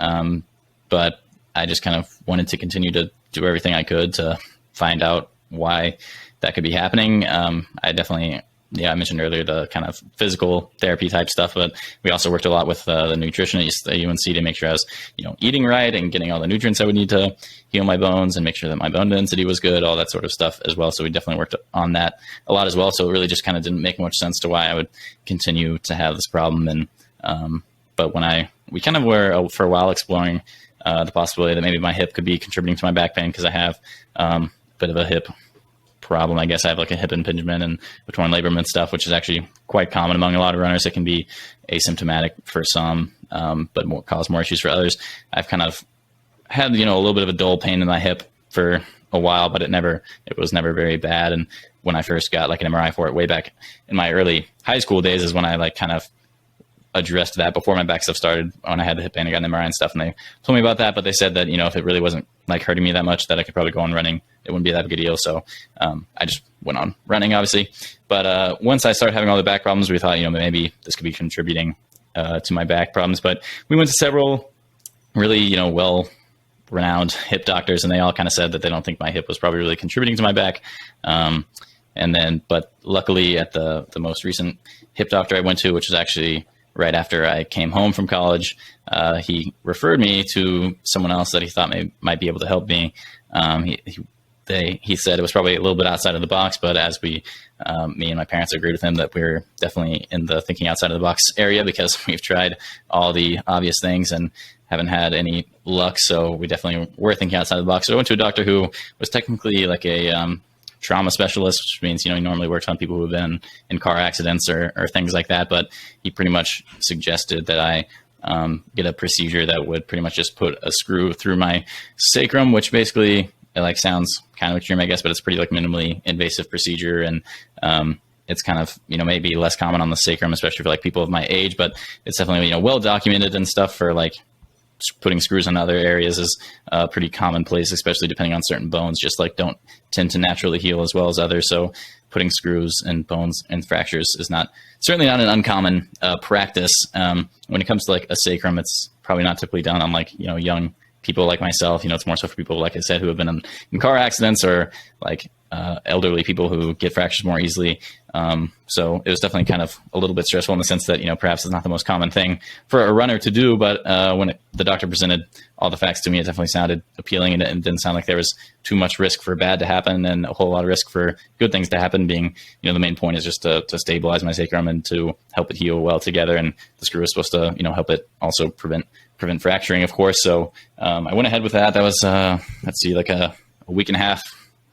But I just kind of wanted to continue to do everything I could to find out why that could be happening. I definitely, I mentioned earlier the kind of physical therapy type stuff, but we also worked a lot with the nutritionists at UNC to make sure I was, eating right and getting all the nutrients I would need to heal my bones and make sure that my bone density was good, all that sort of stuff as well. So we definitely worked on that a lot as well. So it really just kind of didn't make much sense to why I would continue to have this problem. And, but we kind of were for a while exploring the possibility that maybe my hip could be contributing to my back pain because I have a bit of a hip problem. I guess I have like a hip impingement and a torn labrum and stuff, which is actually quite common among a lot of runners. It can be asymptomatic for some, but cause more issues for others. I've kind of had, a little bit of a dull pain in my hip for a while, but it was never very bad. And when I first got like an MRI for it way back in my early high school days is when I like kind of addressed that before my back stuff started. When I had the hip pain, I got an MRI and stuff, and they told me about that, but they said that, if it really wasn't like hurting me that much, that I could probably go on running. It wouldn't be that big a deal. So I just went on running, obviously. But once I started having all the back problems, we thought, maybe this could be contributing to my back problems. But we went to several really, well-renowned hip doctors, and they all kind of said that they don't think my hip was probably really contributing to my back. But luckily at the most recent hip doctor I went to, which was actually right after I came home from college, he referred me to someone else that he thought might be able to help me. He said it was probably a little bit outside of the box, but as me and my parents agreed with him that we're definitely in the thinking outside of the box area because we've tried all the obvious things and haven't had any luck. So we definitely were thinking outside of the box. So I went to a doctor who was technically like a trauma specialist, which means, he normally works on people who have been in car accidents or things like that. But he pretty much suggested that I get a procedure that would pretty much just put a screw through my sacrum, which basically it like sounds kind of extreme, I guess, but it's pretty like minimally invasive procedure. And it's kind of, maybe less common on the sacrum, especially for like people of my age, but it's definitely, well documented and stuff for like putting screws on other areas is pretty commonplace, especially depending on certain bones, just like don't tend to naturally heal as well as others. So putting screws and bones and fractures is certainly not an uncommon practice. When it comes to like a sacrum, it's probably not typically done on like, young people like myself. It's more so for people, like I said, who have been in car accidents, or like elderly people who get fractures more easily. So it was definitely kind of a little bit stressful in the sense that, perhaps it's not the most common thing for a runner to do. But when the doctor presented all the facts to me, it definitely sounded appealing, and it didn't sound like there was too much risk for bad to happen and a whole lot of risk for good things to happen, being, the main point is just to stabilize my sacrum and to help it heal well together. And the screw is supposed to, help it also prevent fracturing, of course. So I went ahead with that. That was, like a week and a half,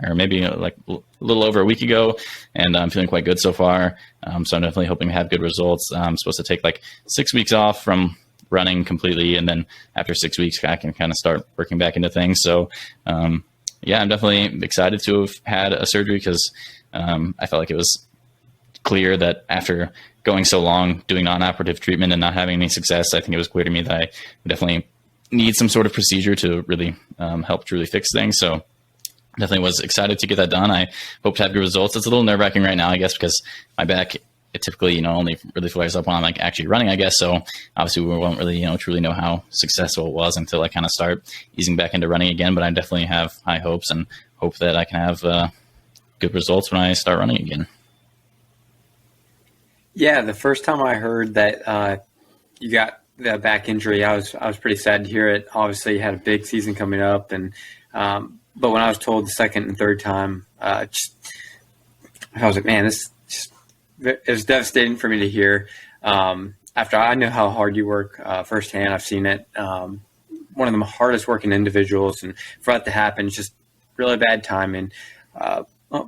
or maybe like a little over a week ago, and I'm feeling quite good so far. So I'm definitely hoping to have good results. I'm supposed to take like 6 weeks off from running completely, and then after 6 weeks, I can kind of start working back into things. So yeah, I'm definitely excited to have had a surgery, because I felt like it was clear that after going so long doing non-operative treatment and not having any success, I think it was clear to me that I definitely need some sort of procedure to really help truly fix things. So definitely was excited to get that done. I hope to have good results. It's a little nerve-wracking right now, I guess, because my back, it typically, only really flares up when I'm like actually running, I guess. So obviously we won't really, truly know how successful it was until I kind of start easing back into running again. But I definitely have high hopes and hope that I can have good results when I start running again. Yeah, the first time I heard that you got the back injury, I was pretty sad to hear it. Obviously, you had a big season coming up, and but when I was told the second and third time, I was like, man, it was devastating for me to hear. After I know how hard you work firsthand, I've seen it. One of the hardest working individuals, and for that to happen, it's just really bad timing.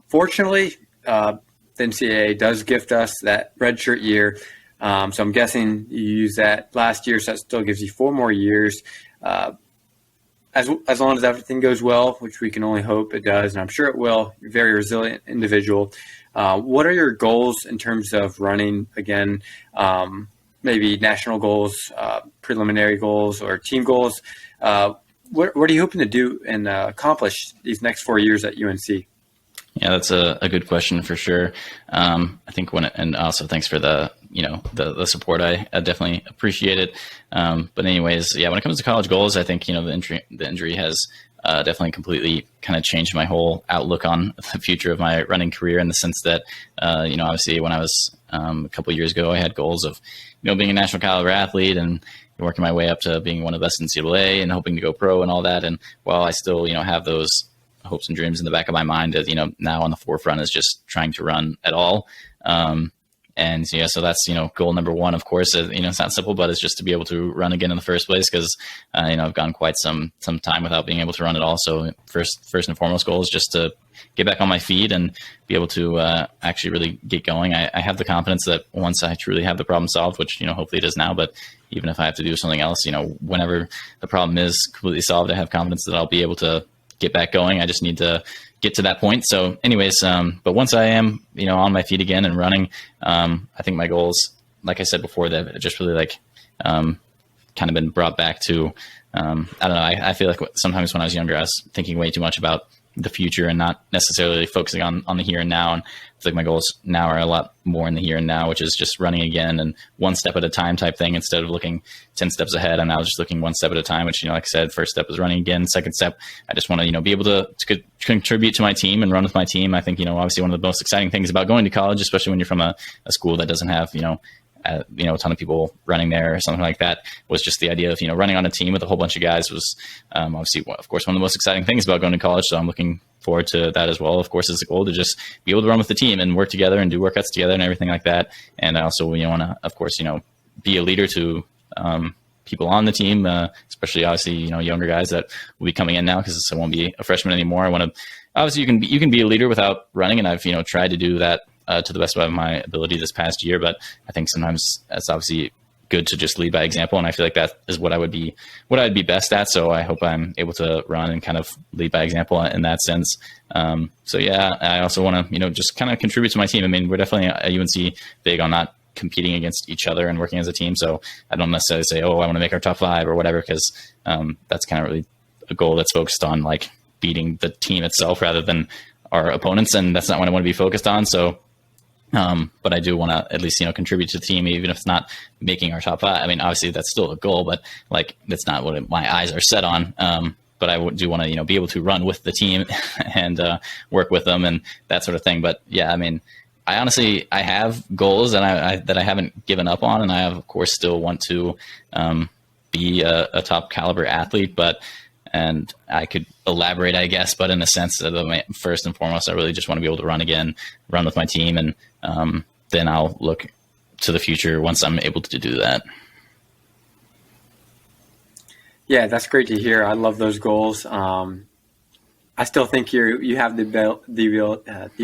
Fortunately, the NCAA does gift us that redshirt year. So I'm guessing you use that last year, so that still gives you 4 more years. As long as everything goes well, which we can only hope it does, and I'm sure it will. You're a very resilient individual. What are your goals in terms of running again? Maybe national goals, preliminary goals, or team goals. What are you hoping to do and accomplish these next 4 years at UNC? Yeah, that's a good question for sure. I think and also thanks for the support. I definitely appreciate it. But anyways, yeah, when it comes to college goals, I think, the injury has definitely completely kind of changed my whole outlook on the future of my running career, in the sense that, obviously when I was a couple of years ago, I had goals of, being a national caliber athlete and working my way up to being one of the best in NCAA and hoping to go pro and all that. And while I still, have those hopes and dreams in the back of my mind, as now on the forefront is just trying to run at all. And yeah, so that's, goal number one, of course. It's not simple, but it's just to be able to run again in the first place, because, I've gone quite some time without being able to run at all. So first and foremost goal is just to get back on my feet and be able to actually really get going. I have the confidence that once I truly have the problem solved, which, hopefully it is now, but even if I have to do something else, whenever the problem is completely solved, I have confidence that I'll be able to get back going. I just need to get to that point. So anyways, but once I am, on my feet again and running, I think my goals, like I said before, that just really kind of been brought back to, I don't know. I feel like sometimes when I was younger, I was thinking way too much about the future and not necessarily focusing on the here and now. And I feel like my goals now are a lot more in the here and now, which is just running again and one step at a time type thing, instead of looking 10 steps ahead. I'm now just looking one step at a time, which, like I said, first step is running again. Second step, I just want to, be able to contribute to my team and run with my team. I think, obviously one of the most exciting things about going to college, especially when you're from a school that doesn't have, a ton of people running there or something like that, was just the idea of, running on a team with a whole bunch of guys was obviously, of course, one of the most exciting things about going to college. So I'm looking forward to that as well. Of course, it's a goal to just be able to run with the team and work together and do workouts together and everything like that. And I also, want to, of course, be a leader to people on the team, especially obviously, younger guys that will be coming in now, because I won't be a freshman anymore. I want to, obviously you can be a leader without running. And I've, tried to do that to the best of my ability this past year, but I think sometimes that's obviously good to just lead by example. And I feel like that is what I'd be best at. So I hope I'm able to run and kind of lead by example in that sense. So yeah, I also want to, just kind of contribute to my team. I mean, we're definitely at UNC big on not competing against each other and working as a team. So I don't necessarily say, oh, I want to make our top 5 or whatever, because that's kind of really a goal that's focused on beating the team itself rather than our opponents, and that's not what I want to be focused on. So, but I do want to at least, contribute to the team, even if it's not making our top 5. I mean, obviously that's still a goal, but like, that's not what my eyes are set on. But I do want to, be able to run with the team and work with them and that sort of thing. But yeah, I mean, I have goals that I haven't given up on, and I of course still want to be a top caliber athlete. And I could elaborate, I guess, but in the sense that first and foremost, I really just want to be able to run again, run with my team, and then I'll look to the future once I'm able to do that. Yeah, that's great to hear. I love those goals. I still think you have the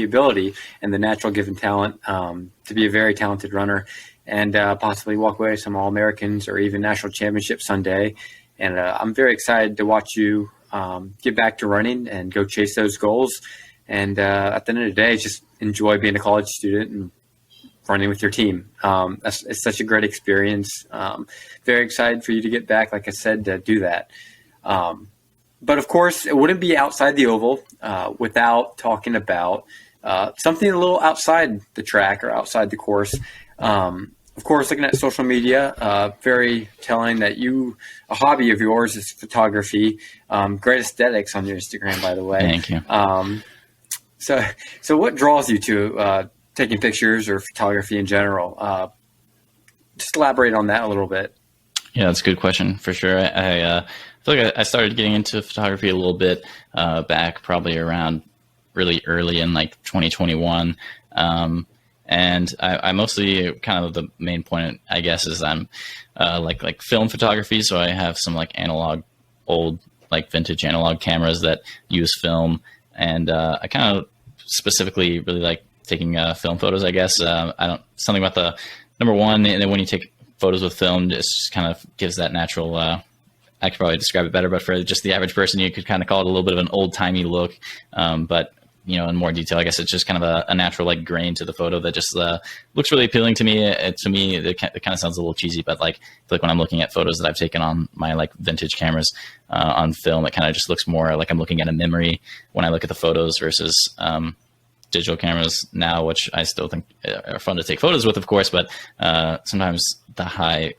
ability and the natural given talent to be a very talented runner, and possibly walk away with some All-Americans or even national championships someday. And I'm very excited to watch you get back to running and go chase those goals. And at the end of the day, just enjoy being a college student and running with your team. It's such a great experience. Very excited for you to get back, like I said, to do that. But of course, it wouldn't be outside the oval without talking about something a little outside the track or outside the course. Of course, looking at social media, very telling that a hobby of yours is photography. Great aesthetics on your Instagram, by the way. Thank you. So what draws you to taking pictures or photography in general? Just elaborate on that a little bit. Yeah, that's a good question for sure. I feel like I started getting into photography a little bit back probably around really early in like 2021. And I mostly kind of the main point, I guess, is I'm like film photography. So I have some like old vintage analog cameras that use film. And I kind of specifically really like taking film photos, I guess. Something about the number one, and then when you take photos with film, just kind of gives that natural, I could probably describe it better, but for just the average person, you could kind of call it a little bit of an old timey look. But in more detail, I guess it's just kind of a natural like grain to the photo that just looks really appealing to me. To me, it kind of sounds a little cheesy, but like I feel like when I'm looking at photos that I've taken on my like vintage cameras on film, it kind of just looks more like I'm looking at a memory when I look at the photos versus digital cameras now, which I still think are fun to take photos with, of course, but sometimes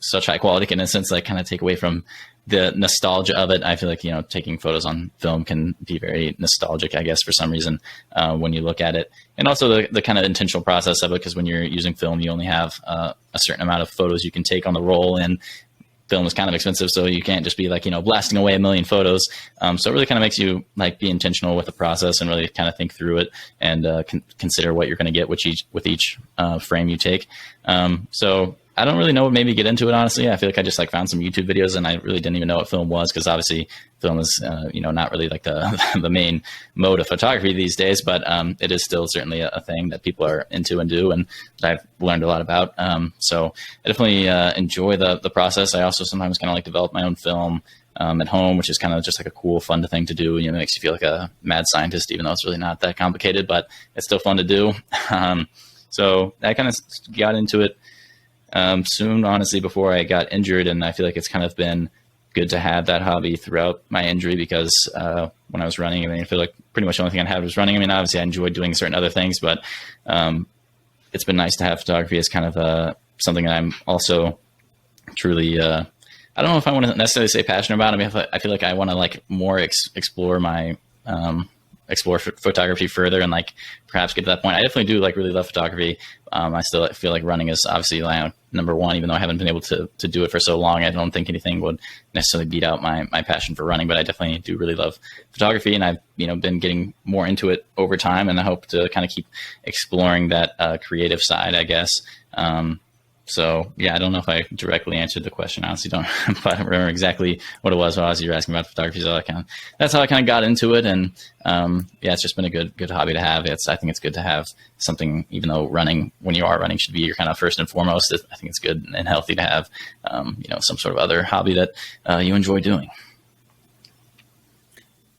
such high quality can in a sense like kind of take away from the nostalgia of it. I feel like, taking photos on film can be very nostalgic, I guess, for some reason, when you look at it. And also the kind of intentional process of it, because when you're using film, you only have a certain amount of photos you can take on the roll, and film is kind of expensive. So you can't just be like, blasting away a million photos. So it really kind of makes you like be intentional with the process and really kind of think through it and consider what you're going to get with each frame you take. So I don't really know what made me get into it, honestly. I feel like I just like found some YouTube videos and I really didn't even know what film was, because obviously film is, not really like the main mode of photography these days, but it is still certainly a thing that people are into and do, and that I've learned a lot about. So I definitely enjoy the process. I also sometimes kind of like develop my own film at home, which is kind of just like a cool, fun thing to do. It makes you feel like a mad scientist, even though it's really not that complicated, but it's still fun to do. So I kind of got into it soon, honestly, before I got injured. And I feel like it's kind of been good to have that hobby throughout my injury, because when I was running, I feel like pretty much the only thing I had was running. Obviously I enjoyed doing certain other things, but it's been nice to have photography as kind of something that I'm also truly, I don't know if I want to necessarily say passionate about. I feel like I want to like more explore my, explore photography further and like perhaps get to that point. I definitely do like really love photography. I still feel like running is obviously number one, even though I haven't been able to do it for so long. I don't think anything would necessarily beat out my passion for running, but I definitely do really love photography, and I've been getting more into it over time, and I hope to kind of keep exploring that creative side, I guess. So yeah, I don't know if I directly answered the question. I honestly don't, but I don't remember exactly what it was while you were asking about photography. So that's how I kind of got into it. And yeah, it's just been a good hobby to have. I think it's good to have something, even though running, when you are running, should be your kind of first and foremost. I think it's good and healthy to have, some sort of other hobby that you enjoy doing.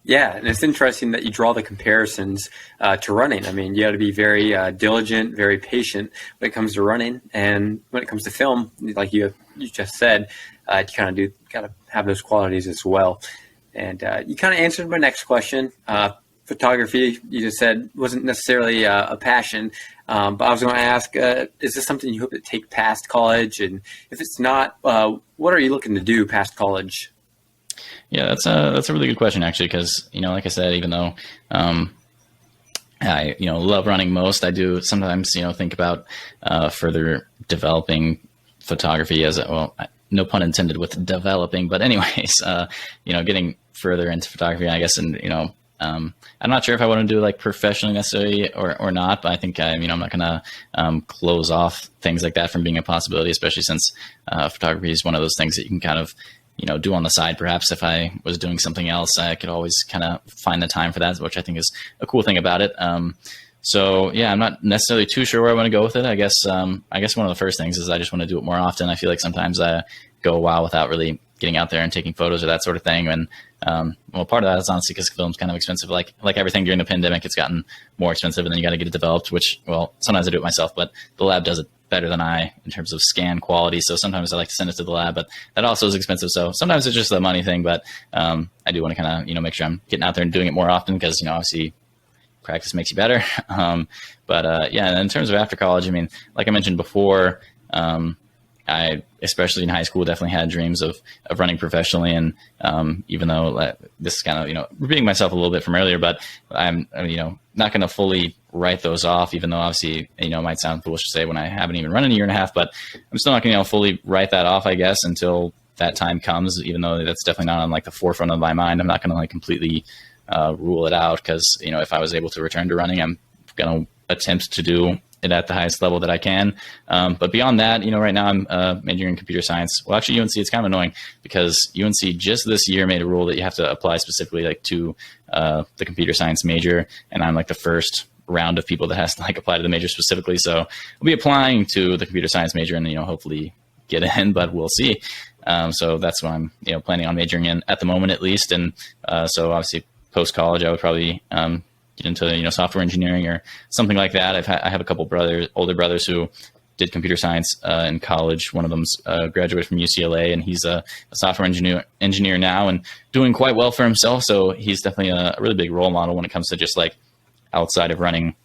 Yeah, and it's interesting that you draw the comparisons to running. You got to be very diligent, very patient when it comes to running, and when it comes to film, like you just said, you kind of got to have those qualities as well. And you kind of answered my next question. photography, you just said, wasn't necessarily a passion. But I was going to ask, is this something you hope to take past college? And if it's not, what are you looking to do past college? Yeah, that's a really good question, actually, because, like I said, even though I, love running most, I do sometimes, think about further developing photography no pun intended with developing, but anyways, getting further into photography, I guess, and, I'm not sure if I want to do like professionally necessarily or not, but I think I'm not going to close off things like that from being a possibility, especially since photography is one of those things that you can kind of, do on the side. Perhaps if I was doing something else, I could always kind of find the time for that, which I think is a cool thing about it. So yeah, I'm not necessarily too sure where I want to go with it. I guess one of the first things is I just want to do it more often. I feel like sometimes I go a while without really getting out there and taking photos or that sort of thing. And part of that is honestly because film's kind of expensive. Like everything during the pandemic, it's gotten more expensive, and then you got to get it developed. Which, sometimes I do it myself, but the lab does it better than I in terms of scan quality. So sometimes I like to send it to the lab, but that also is expensive. So sometimes it's just a money thing. But I do want to kind of make sure I'm getting out there and doing it more often because obviously practice makes you better. But in terms of after college, I mean, like I mentioned before, I, especially in high school, definitely had dreams of running professionally. And even though this is kind of, repeating myself a little bit from earlier, but I'm not going to fully write those off, even though obviously, it might sound foolish to say when I haven't even run in a year and a half, but I'm still not going to fully write that off, I guess, until that time comes, even though that's definitely not on like the forefront of my mind. I'm not going to like completely rule it out because, if I was able to return to running, I'm going to attempt to do it at the highest level that I can. But beyond that, right now I'm majoring in computer science. Well, actually, UNC, it's kind of annoying because UNC just this year made a rule that you have to apply specifically like to the computer science major. And I'm like the first round of people that has to like apply to the major specifically. So I'll be applying to the computer science major and, hopefully get in, but we'll see. So that's what I'm, planning on majoring in at the moment, at least. And so obviously post college, I would probably get into software engineering or something like that. I have a couple older brothers who did computer science in college. One of them's graduated from UCLA, and he's a software engineer now and doing quite well for himself. So he's definitely a really big role model when it comes to just like outside of running,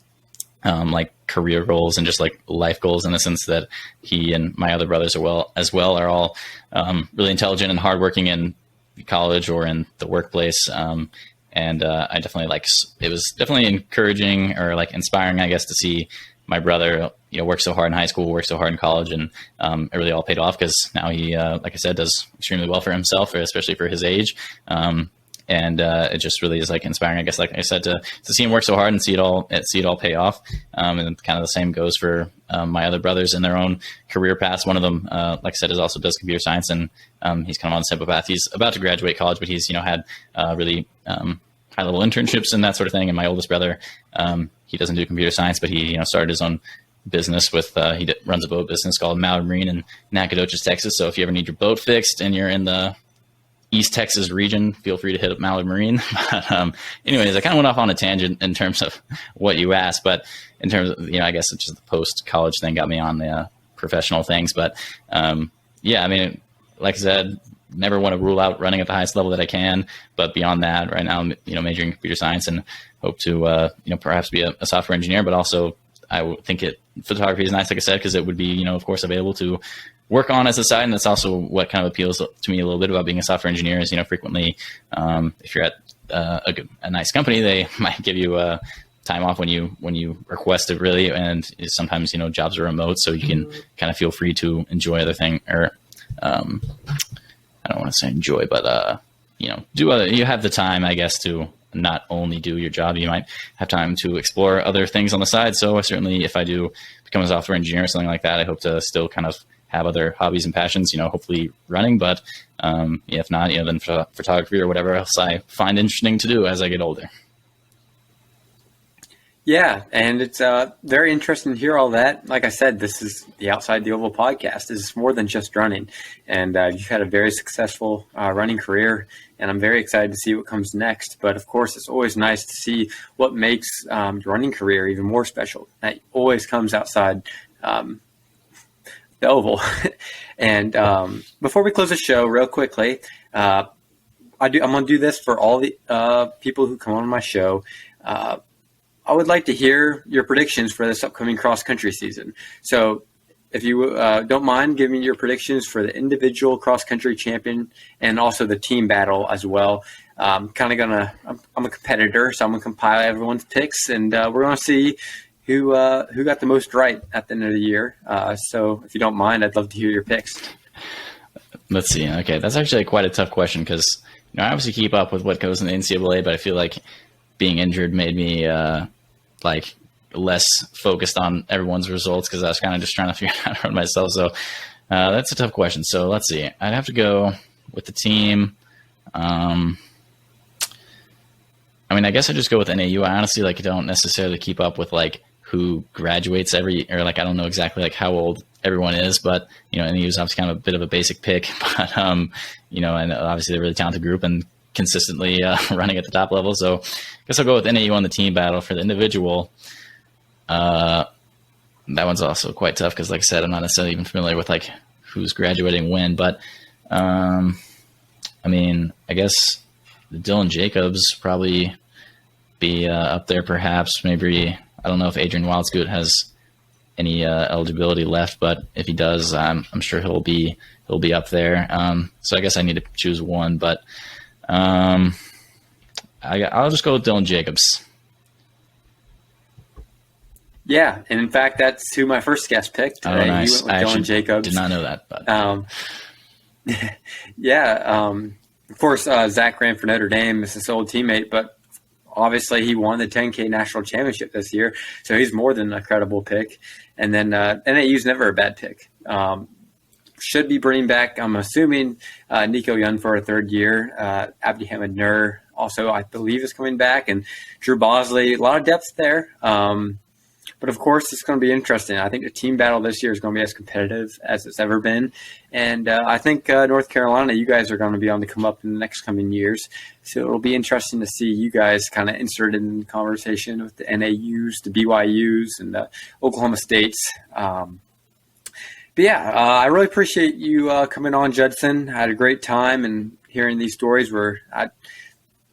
like career goals and just like life goals, in the sense that he and my other brothers are all really intelligent and hardworking in college or in the workplace. And I definitely it was definitely encouraging or like inspiring, I guess, to see my brother, work so hard in high school, work so hard in college, and it really all paid off because now he, like I said, does extremely well for himself, especially for his age. And it just really is like inspiring, I guess, like I said, to see him work so hard and see it all pay off. And kind of the same goes for my other brothers in their own career paths. One of them, like I said, also does computer science, and he's kind of on the type of path. He's about to graduate college, but he's had really high level internships and that sort of thing. And my oldest brother, he doesn't do computer science, but he started his own business with runs a boat business called Mallard Marine in Nacogdoches, Texas. So if you ever need your boat fixed and you're in the East Texas region, feel free to hit up Mallard Marine. But anyways, I kind of went off on a tangent in terms of what you asked, but in terms of, I guess it's just the post-college thing got me on the professional things. But yeah, I mean, like I said, never want to rule out running at the highest level that I can. But beyond that, right now I'm, majoring in computer science and hope to, perhaps be a software engineer, but also I would think photography is nice, like I said, because it would be, of course, available to work on as a side. And that's also what kind of appeals to me a little bit about being a software engineer is, frequently, if you're at a nice company, they might give you time off when you request it, really. And sometimes, jobs are remote, so you can kind of feel free to enjoy other thing, or I don't want to say enjoy, but, you have the time, I guess, to not only do your job, you might have time to explore other things on the side. So certainly if I do become a software engineer or something like that, I hope to still kind of have other hobbies and passions, hopefully running, but if not, then photography or whatever else I find interesting to do as I get older. Yeah, and it's very interesting to hear all that. Like I said, this is the Outside the Oval podcast. This is more than just running, and you've had a very successful running career, and I'm very excited to see what comes next. But of course, it's always nice to see what makes your running career even more special. That always comes outside the oval. And before we close the show, real quickly, I'm going to do this for all the people who come on my show. I would like to hear your predictions for this upcoming cross-country season. So if you don't mind giving your predictions for the individual cross-country champion and also the team battle as well. I'm a competitor, so I'm going to compile everyone's picks, and we're going to see who got the most right at the end of the year. So if you don't mind, I'd love to hear your picks. Let's see. Okay, that's actually quite a tough question because I obviously keep up with what goes in the NCAA, but I feel like being injured made me less focused on everyone's results because I was kind of just trying to figure out how to run myself. So that's a tough question. So let's see. I'd have to go with the team. I guess I just go with NAU. I honestly don't necessarily keep up with who graduates I don't know exactly how old everyone is, but NAU is obviously kind of a bit of a basic pick, but and obviously they're a really talented group and consistently running at the top level. So I guess I'll go with NAU on the team battle. For the individual, that one's also quite tough because, like I said, I'm not necessarily even familiar with who's graduating when, but I guess Dylan Jacobs probably be up there perhaps. Maybe I don't know if Adrian Wildscoot has any eligibility left, but if he does, I'm sure he'll be up there. So I guess I need to choose one, but I'll just go with Dylan Jacobs. Yeah, and in fact, that's who my first guest picked. Oh, nice. You went with Dylan Jacobs. Did not know that. But. Of course, Zach ran for Notre Dame as his old teammate, but obviously he won the 10K national championship this year, so he's more than a credible pick. And then NAU's never a bad pick. Should be bringing back, I'm assuming, Nico Young for a third year. Abdi Hamid Nur also, I believe, is coming back, and Drew Bosley. A lot of depth there. But of course, it's going to be interesting. I think the team battle this year is going to be as competitive as it's ever been. And I think North Carolina, you guys are going to be on the come up in the next coming years. So it'll be interesting to see you guys kind of inserted in the conversation with the NAUs, the BYUs, and the Oklahoma States. I really appreciate you coming on, Judson. I had a great time and hearing these stories.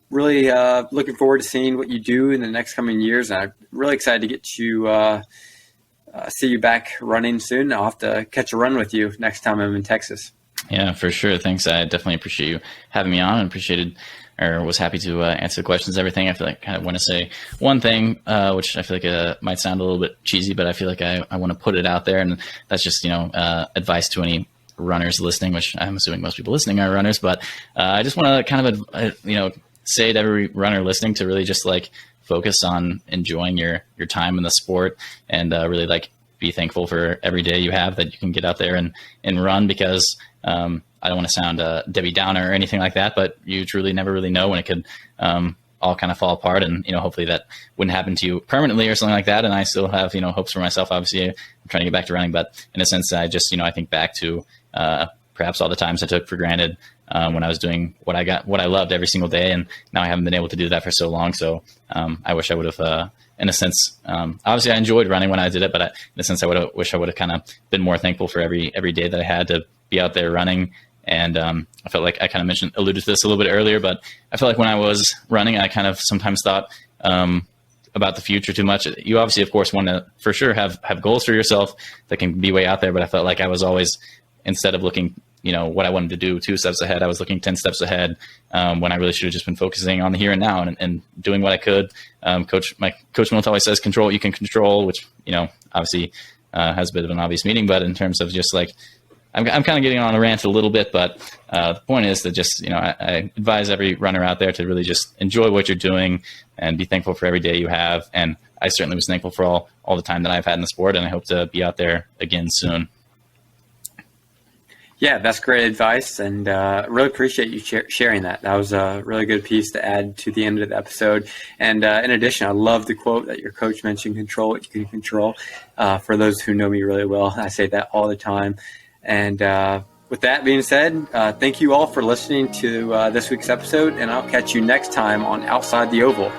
Really looking forward to seeing what you do in the next coming years. And I'm really excited to get you see you back running soon. I'll have to catch a run with you next time I'm in Texas. Yeah, for sure. Thanks. I definitely appreciate you having me on and was happy to answer the questions, everything. I feel like I want to say one thing, which I feel like might sound a little bit cheesy, but I feel like I want to put it out there. And that's just, advice to any runners listening, which I'm assuming most people listening are runners. But I just want to kind of, say to every runner listening to really just focus on enjoying your time in the sport and really be thankful for every day you have that you can get out there and run, because I don't want to sound Debbie Downer or anything like that, but you truly never really know when it could all kind of fall apart, and hopefully that wouldn't happen to you permanently or something like that. And I still have hopes for myself. Obviously, I'm trying to get back to running, but in a sense, I just I think back to perhaps all the times I took for granted when I was doing what I loved every single day, and now I haven't been able to do that for so long. So I wish I would have, in a sense, obviously I enjoyed running when I did it, but in a sense, I wish I would have kind of been more thankful for every day that I had to be out there running. And I felt like I kind of alluded to this a little bit earlier, but I felt like when I was running, I kind of sometimes thought about the future too much. You obviously, of course, want to for sure have goals for yourself that can be way out there, but I felt like I was always, instead of looking what I wanted to do 2 steps ahead, I was looking 10 steps ahead when I really should have just been focusing on the here and now and doing what I could. Coach Milt always says, control what you can control, which, obviously has a bit of an obvious meaning, but in terms of just I'm kind of getting on a rant a little bit, but the point is that just, I advise every runner out there to really just enjoy what you're doing and be thankful for every day you have. And I certainly was thankful for all the time that I've had in the sport, and I hope to be out there again soon. Yeah, that's great advice, and really appreciate you sharing that. That was a really good piece to add to the end of the episode. And in addition, I love the quote that your coach mentioned, control what you can control. For those who know me really well, I say that all the time. And with that being said, thank you all for listening to this week's episode, and I'll catch you next time on Outside the Oval.